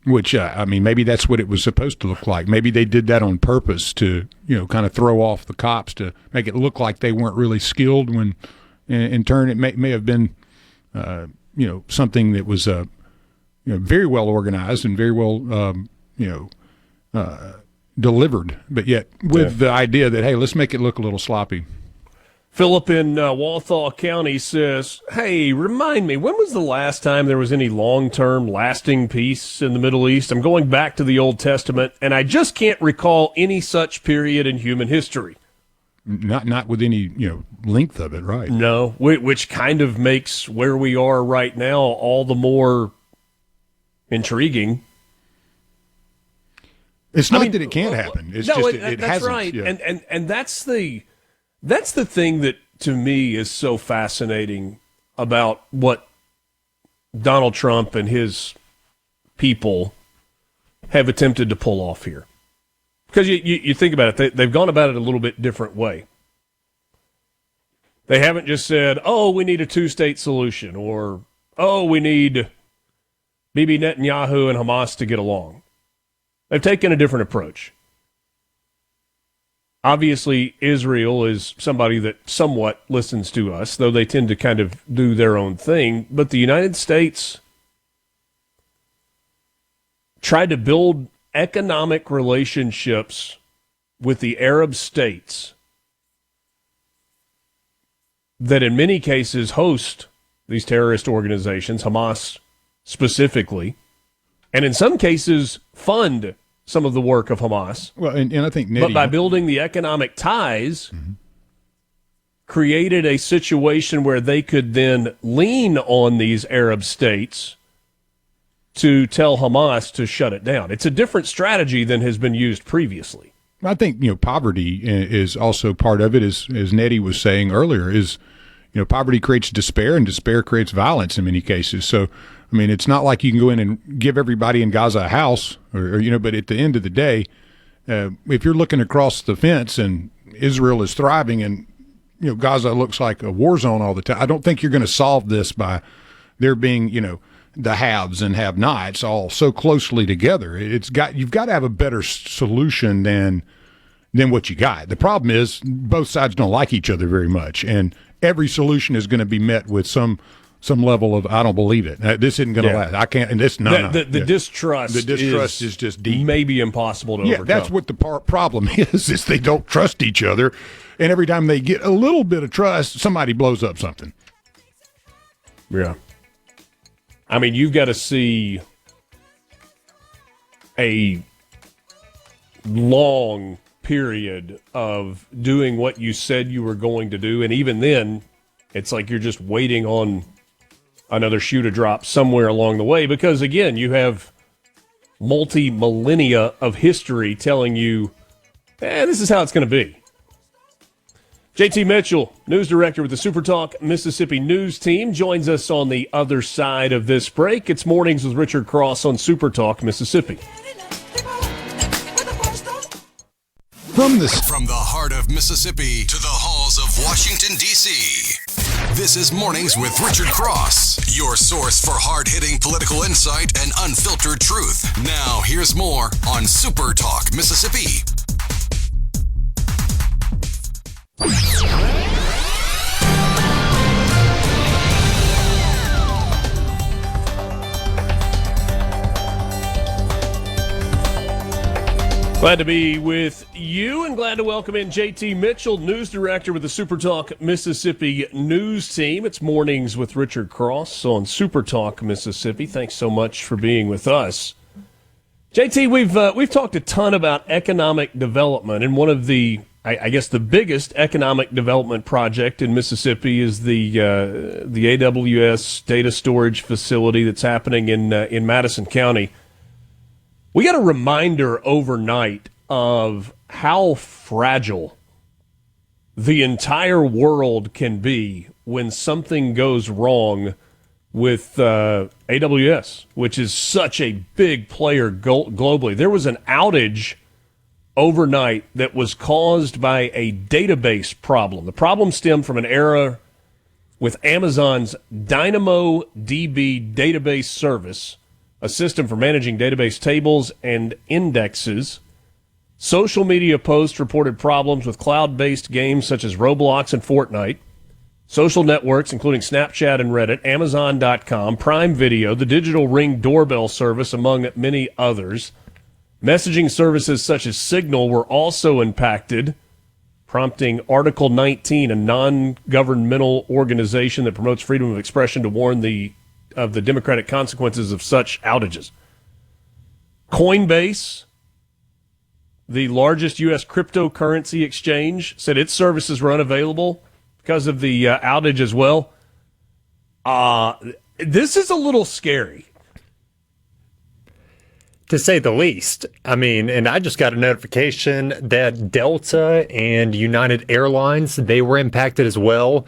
Which I mean, maybe that's what it was supposed to look like. Maybe they did that on purpose to kind of throw off the cops to make it look like they weren't really skilled. When in turn it may have been something that was very well organized and very well delivered, but yet with the idea that, hey, let's make it look a little sloppy. Philip in Walthall County says, hey, remind me, when was the last time there was any long-term lasting peace in the Middle East? I'm going back to the Old Testament, and I just can't recall any such period in human history. Not with any length of it, right? No, which kind of makes where we are right now all the more intriguing. It's not that it can't happen. It's no, just it that's hasn't. Right. Yeah. And that's the thing that to me is so fascinating about what Donald Trump and his people have attempted to pull off here. Because you think about it, they've gone about it a little bit different way. They haven't just said, oh, we need a two-state solution, or, oh, we need Bibi Netanyahu and Hamas to get along. They've taken a different approach. Obviously, Israel is somebody that somewhat listens to us, though they tend to kind of do their own thing. But the United States tried to build economic relationships with the Arab states that in many cases host these terrorist organizations, Hamas specifically, and in some cases fund some of the work of Hamas. Well, and I think Neddie, but by building the economic ties, created a situation where they could then lean on these Arab states to tell Hamas to shut it down. It's a different strategy than has been used previously. I think poverty is also part of it, as Neddie was saying earlier. Is poverty creates despair, and despair creates violence in many cases. So, I mean, it's not like you can go in and give everybody in Gaza a house, or but at the end of the day, if you're looking across the fence and Israel is thriving and, Gaza looks like a war zone all the time, I don't think you're going to solve this by there being, the haves and have-nots all so closely together. You've got to have a better solution than what you got. The problem is both sides don't like each other very much, and every solution is going to be met with some level of, I don't believe it. This isn't going to last. I can't. And this the distrust. The distrust is just deep. Maybe impossible to overcome. That's what the problem is they don't trust each other, and every time they get a little bit of trust, somebody blows up something. Yeah. I mean, you've got to see a long period of doing what you said you were going to do, and even then, it's like you're just waiting on another shoe to drop somewhere along the way, because, again, you have multi-millennia of history telling you, this is how it's going to be. JT Mitchell, news director with the SuperTalk Mississippi News Team, joins us on the other side of this break. It's Mornings with Richard Cross on SuperTalk Mississippi. From the heart of Mississippi to the halls of Washington, D.C., this is Mornings with Richard Cross, your source for hard-hitting political insight and unfiltered truth. Now, here's more on SuperTalk Mississippi. Glad to be with you and glad to welcome in JT Mitchell, news director with the SuperTalk Mississippi News Team. It's Mornings with Richard Cross on SuperTalk Mississippi. Thanks so much for being with us. JT, we've talked a ton about economic development, and one of the biggest economic development project in Mississippi is the AWS data storage facility that's happening in Madison County. We got a reminder overnight of how fragile the entire world can be when something goes wrong with AWS, which is such a big player globally. There was an outage overnight that was caused by a database problem. The problem stemmed from an error with Amazon's DynamoDB database service, a system for managing database tables and indexes. Social media posts reported problems with cloud-based games such as Roblox and Fortnite. Social networks, including Snapchat and Reddit, Amazon.com, Prime Video, the Digital Ring doorbell service, among many others. Messaging services such as Signal were also impacted, prompting Article 19, a non-governmental organization that promotes freedom of expression, to warn of the democratic consequences of such outages. Coinbase, the largest U.S. cryptocurrency exchange, said its services were unavailable because of the outage as well. This is a little scary, to say the least. I mean, and I just got a notification that Delta and United Airlines, they were impacted as well.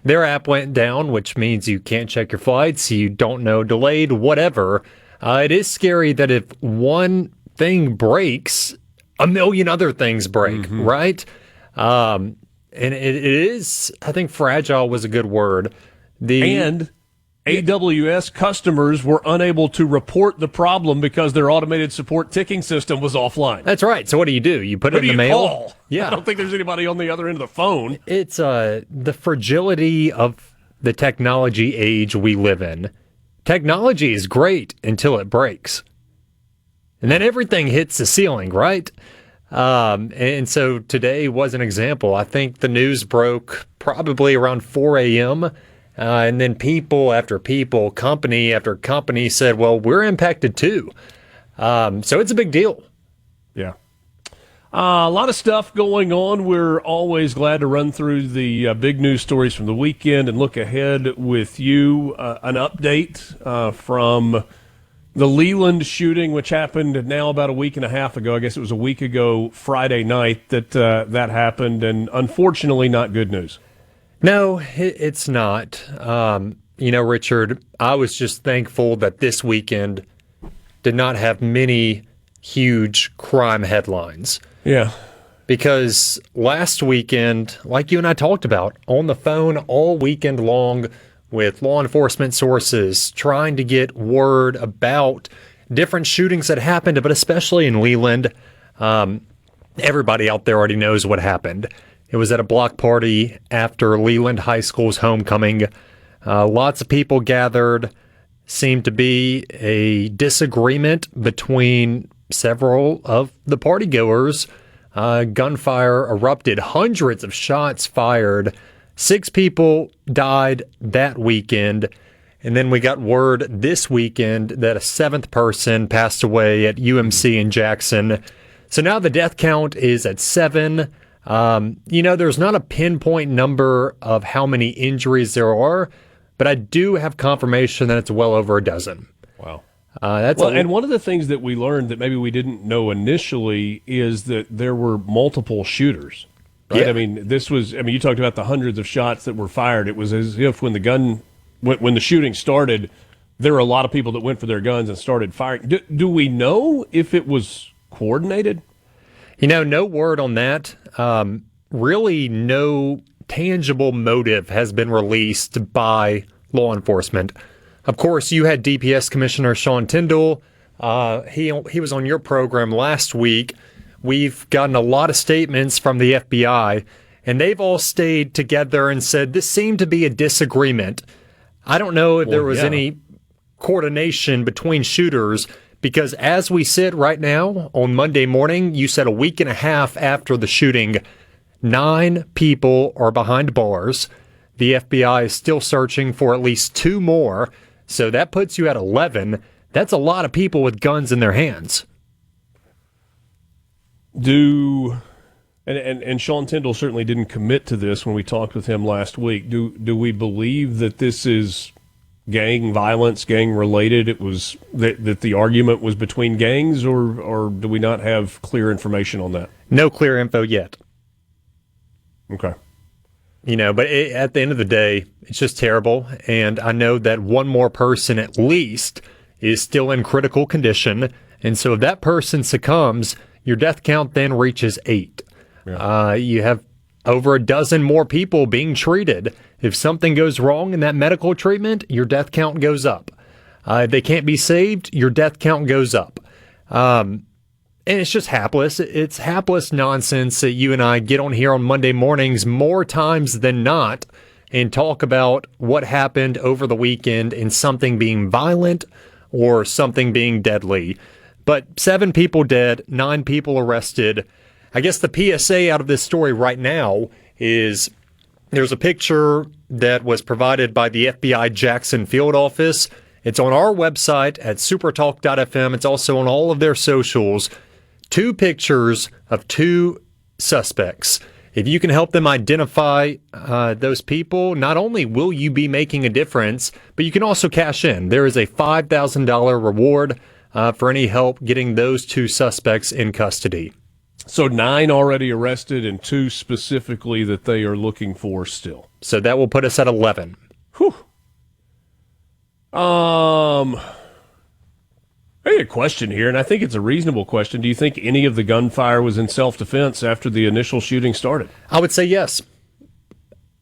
Their app went down, which means you can't check your flights, you don't know, delayed, whatever. It is scary that if one thing breaks, a million other things break, right? And it is, I think fragile was a good word. And AWS customers were unable to report the problem because their automated support ticking system was offline. That's right. So what do? You put it in the mail? Call? Yeah. I don't think there's anybody on the other end of the phone. It's the fragility of the technology age we live in. Technology is great until it breaks. And then everything hits the ceiling, right? And so today was an example. I think the news broke probably around 4 a.m., and then people after people, company after company said, well, we're impacted too. So it's a big deal. Yeah. A lot of stuff going on. We're always glad to run through the big news stories from the weekend and look ahead with you. An update from the Leland shooting, which happened now about a week and a half ago. I guess it was a week ago Friday night that happened, and unfortunately not good news. No, it's not. Richard, I was just thankful that this weekend did not have many huge crime headlines. Yeah. Because last weekend, like you and I talked about, on the phone all weekend long with law enforcement sources, trying to get word about different shootings that happened, but especially in Leland. Everybody out there already knows what happened. It was at a block party after Leland High School's homecoming. Lots of people gathered. Seemed to be a disagreement between several of the partygoers. Gunfire erupted. Hundreds of shots fired. 6 people died that weekend. And then we got word this weekend that a 7th person passed away at UMC in Jackson. So now the death count is at 7. There's not a pinpoint number of how many injuries there are, but I do have confirmation that it's well over a dozen. Wow. And one of the things that we learned that maybe we didn't know initially is that there were multiple shooters. Right? Yeah. I mean, you talked about the hundreds of shots that were fired. It was as if when the shooting started, there were a lot of people that went for their guns and started firing. Do we know if it was coordinated? No word on that. Really, no tangible motive has been released by law enforcement. Of course, you had DPS Commissioner Tindell. He was on your program last week. We've gotten a lot of statements from the FBI, and they've all stayed together and said this seemed to be a disagreement. I don't know if there was any coordination between shooters, because as we sit right now on Monday morning, you said a week and a half after the shooting, 9 people are behind bars. The FBI is still searching for at least 2 more, so that puts you at 11. That's a lot of people with guns in their hands. And Sean Tindell certainly didn't commit to this when we talked with him last week. Do we believe that this is gang violence, gang related? It was that the argument was between gangs, or do we not have clear information on that? No clear info yet. Okay. But at the end of the day, it's just terrible. And I know that one more person at least is still in critical condition. And so if that person succumbs, your death count then reaches 8. Yeah. You have over a dozen more people being treated. If something goes wrong in that medical treatment, your death count goes up. If they can't be saved, your death count goes up. And it's just hapless. It's hapless nonsense that you and I get on here on Monday mornings more times than not and talk about what happened over the weekend and something being violent or something being deadly. But 7 people dead, 9 people arrested. I guess the PSA out of this story right now is there's a picture that was provided by the FBI Jackson field office. It's on our website at supertalk.fm. It's also on all of their socials. 2 pictures of 2 suspects. If you can help them identify those people, not only will you be making a difference, but you can also cash in. There is a $5,000 reward for any help getting those 2 suspects in custody. So 9 already arrested and 2 specifically that they are looking for still. So that will put us at 11. Whew. I have a question here, and I think it's a reasonable question. Do you think any of the gunfire was in self-defense after the initial shooting started? I would say yes.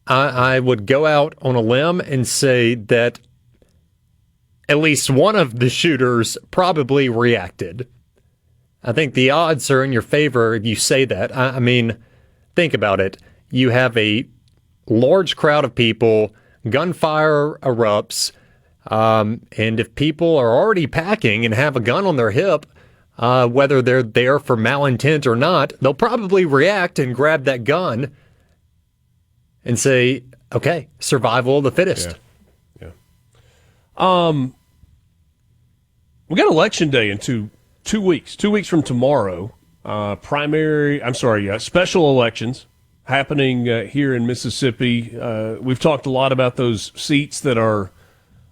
I would go out on a limb and say that at least one of the shooters probably reacted. I think the odds are in your favor if you say that. I mean, think about it. You have a large crowd of people, gunfire erupts, and if people are already packing and have a gun on their hip, whether they're there for malintent or not, they'll probably react and grab that gun and say, okay, survival of the fittest. Yeah. We got Election Day in 2 weeks. 2 weeks from tomorrow, special elections happening here in Mississippi. We've talked a lot about those seats that are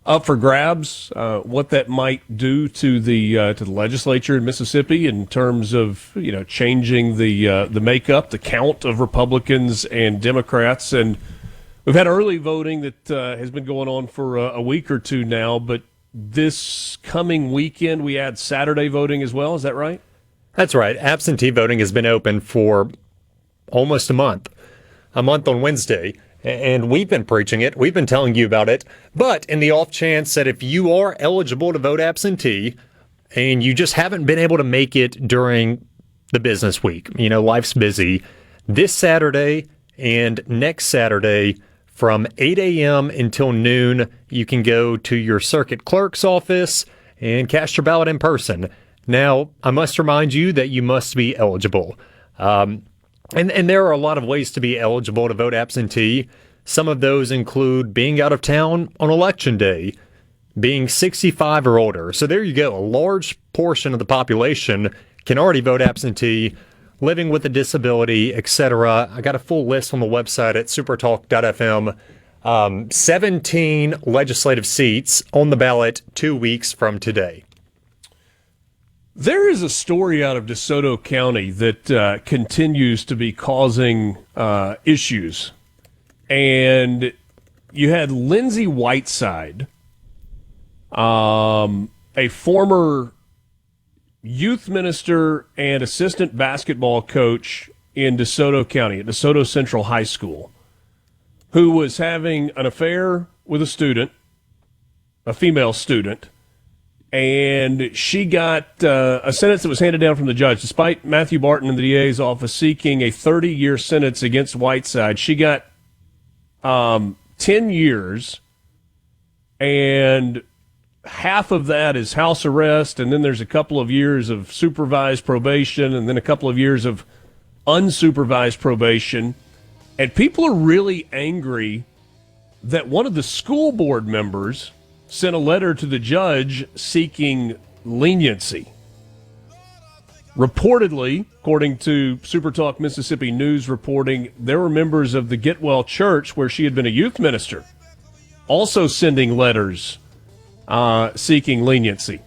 up for grabs, what that might do to the legislature in Mississippi in terms of changing the makeup, the count of Republicans and Democrats. And we've had early voting that has been going on for a week or two now, but this coming weekend we add Saturday voting as well. Is that right? That's right. Absentee voting has been open for almost a month on Wednesday. And we've been preaching it. We've been telling you about it. But in the off chance that if you are eligible to vote absentee and you just haven't been able to make it during the business week, life's busy, this Saturday and next Saturday from 8 a.m. until noon, you can go to your circuit clerk's office and cast your ballot in person. Now, I must remind you that you must be eligible. And there are a lot of ways to be eligible to vote absentee. Some of those include being out of town on Election Day, being 65 or older. So there you go. A large portion of the population can already vote absentee, living with a disability, etc. I got a full list on the website at supertalk.fm. 17 legislative seats on the ballot 2 weeks from today. There is a story out of DeSoto County that continues to be causing issues. And you had Lindsay Whiteside, a former youth minister and assistant basketball coach in DeSoto County at DeSoto Central High School, who was having an affair with a student, a female student, and she got a sentence that was handed down from the judge. Despite Matthew Barton in the DA's office seeking a 30-year sentence against Whiteside, she got 10 years, and half of that is house arrest, and then there's a couple of years of supervised probation, and then a couple of years of unsupervised probation. And people are really angry that one of the school board members sent a letter to the judge seeking leniency. Reportedly, according to SuperTalk Mississippi News reporting, there were members of the Get Well Church, where she had been a youth minister, also sending letters seeking leniency.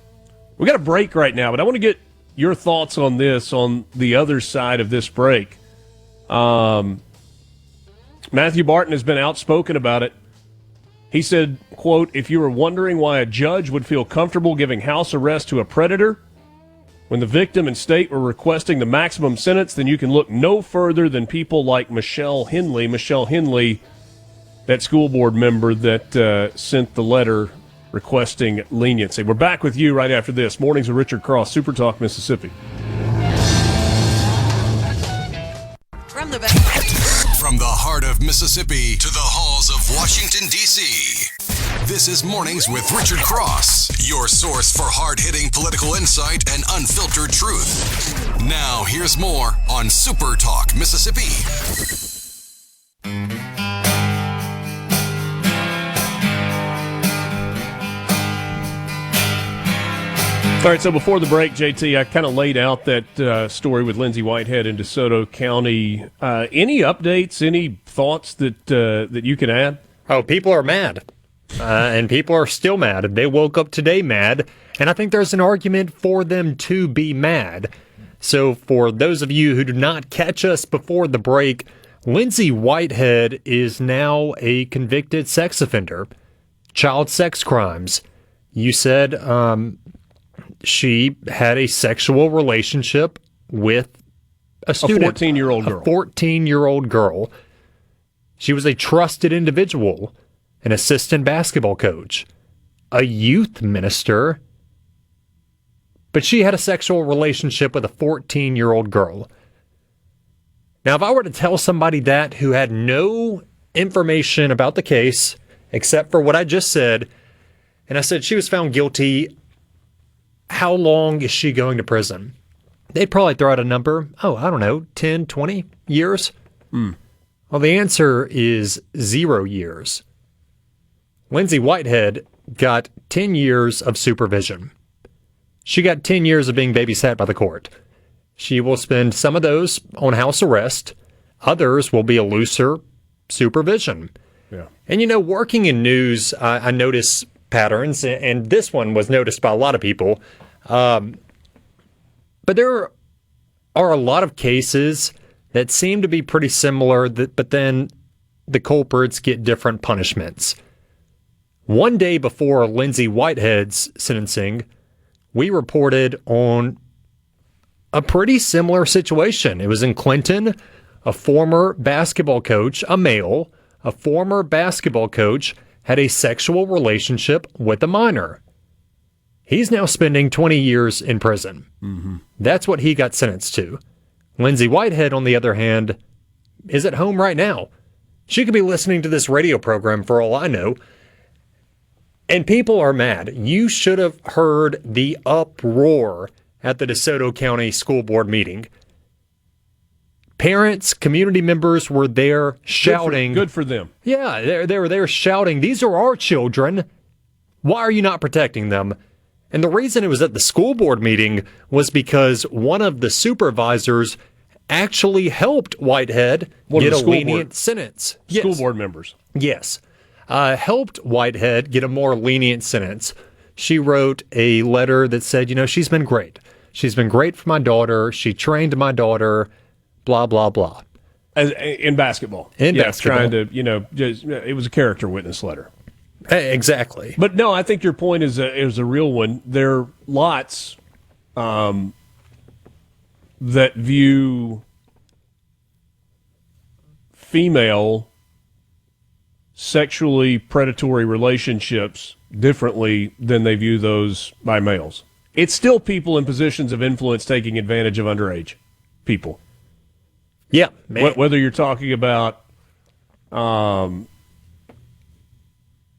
We got a break right now, but I want to get your thoughts on this on the other side of this break. Matthew Barton has been outspoken about it. He said, quote, "If you were wondering why a judge would feel comfortable giving house arrest to a predator when the victim and state were requesting the maximum sentence, then you can look no further than people like Michelle Henley." Michelle Henley, that school board member that sent the letter requesting leniency. We're back with you right after this. Mornings with Richard Cross, Super Talk, Mississippi. From the heart of Mississippi to the halls of Washington, D.C., this is Mornings with Richard Cross, your source for hard-hitting political insight and unfiltered truth. Now, here's more on Super Talk, Mississippi. All right, so before the break, JT, I kind of laid out that story with Lindsay Whitehead in DeSoto County. Any updates, any thoughts that you can add? Oh, people are mad, and people are still mad. They woke up today mad, and I think there's an argument for them to be mad. So for those of you who did not catch us before the break, Lindsay Whitehead is now a convicted sex offender, child sex crimes. You said she had a sexual relationship with a student. A 14-year-old girl. A 14-year-old girl. She was a trusted individual, an assistant basketball coach, a youth minister, but she had a sexual relationship with a 14-year-old girl. Now, if I were to tell somebody that who had no information about the case, except for what I just said, and I said she was found guilty, how long is she going to prison? They'd probably throw out a number, I don't know, 10, 20 years? Well, the answer is 0 years. Lindsay Whitehead got 10 years of supervision. She got 10 years of being babysat by the court. She will spend some of those on house arrest. Others will be a looser supervision. Yeah. And, working in news, I notice patterns, and this one was noticed by a lot of people. But there are a lot of cases that seem to be pretty similar, but then the culprits get different punishments. One day before Lindsay Whitehead's sentencing, we reported on a pretty similar situation. It was in Clinton. A former basketball coach, a male, a former basketball coach, had a sexual relationship with a minor. He's now spending 20 years in prison. Mm-hmm. That's what he got sentenced to. Lindsay Whitehead, on the other hand, is at home right now. She could be listening to this radio program for all I know. And people are mad. You should have heard the uproar at the DeSoto County School Board meeting. Parents, community members were there shouting. Good for them. Yeah, they were there shouting, "These are our children. Why are you not protecting them?" And the reason it was at the school board meeting was because one of the supervisors actually helped Whitehead get a lenient sentence. School board members. Yes. Helped Whitehead get a more lenient sentence. She wrote a letter that said, she's been great. She's been great for my daughter. She trained my daughter, blah, blah, blah. In basketball. Basketball. Trying to, it was a character witness letter. Exactly. But no, I think your point is a real one. There are lots that view female sexually predatory relationships differently than they view those by males. It's still people in positions of influence taking advantage of underage people. Yeah, man. Whether you're talking about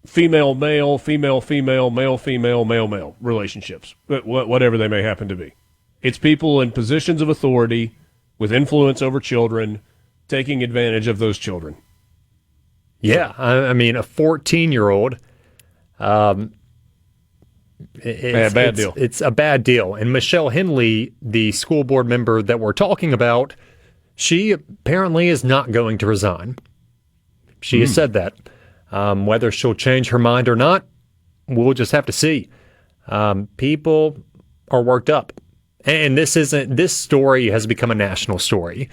female male, female female, male female, male male relationships, whatever they may happen to be. It's people in positions of authority with influence over children taking advantage of those children. Yeah, I mean, a 14-year-old, bad deal. It's a bad deal. And Michelle Henley, the school board member that we're talking about, she apparently is not going to resign. She has said that. Whether she'll change her mind or not, we'll just have to see. People are worked up. And this story has become a national story.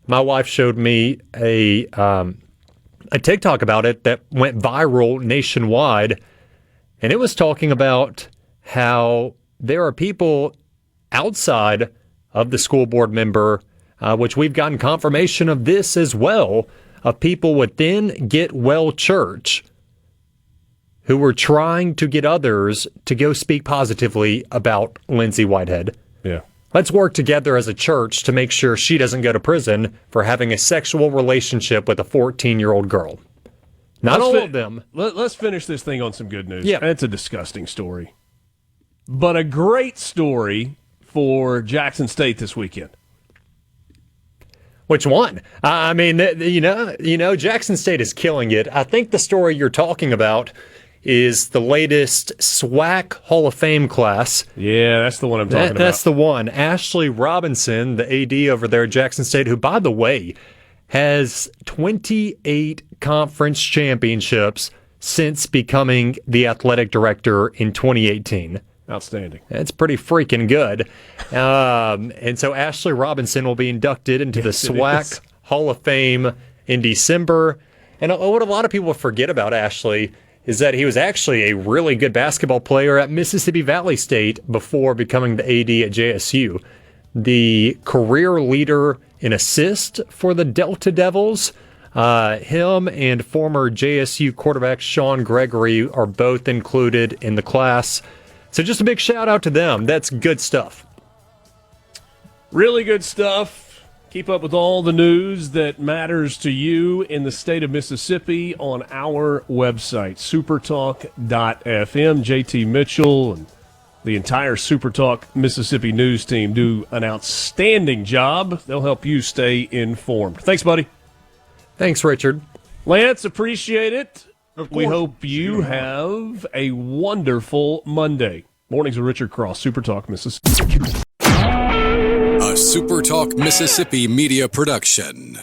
My wife showed me a TikTok about it that went viral nationwide, and it was talking about how there are people outside of the school board member, which we've gotten confirmation of this as well, of people within Get Well Church who were trying to get others to go speak positively about Lindsay Whitehead. Yeah. Let's work together as a church to make sure she doesn't go to prison for having a sexual relationship with a 14-year-old girl. Not all of them. Let's finish this thing on some good news. Yeah. It's a disgusting story, but a great story for Jackson State this weekend. Which one? I mean, Jackson State is killing it. I think the story you're talking about is the latest SWAC Hall of Fame class. Yeah, that's the one I'm talking about. That's the one. Ashley Robinson, the AD over there at Jackson State, who, by the way, has 28 conference championships since becoming the athletic director in 2018. Outstanding. That's pretty freaking good. And so Ashley Robinson will be inducted into the SWAC Hall of Fame in December. And what a lot of people forget about Ashley is that he was actually a really good basketball player at Mississippi Valley State before becoming the AD at JSU. The career leader in assist for the Delta Devils, him and former JSU quarterback Sean Gregory are both included in the class. So just a big shout out to them. That's good stuff. Really good stuff. Keep up with all the news that matters to you in the state of Mississippi on our website, supertalk.fm. JT Mitchell and the entire SuperTalk Mississippi news team do an outstanding job. They'll help you stay informed. Thanks, buddy. Thanks, Richard. Lance, appreciate it. We hope you have a wonderful Monday. Mornings with Richard Cross, SuperTalk Mississippi. A SuperTalk Mississippi media production.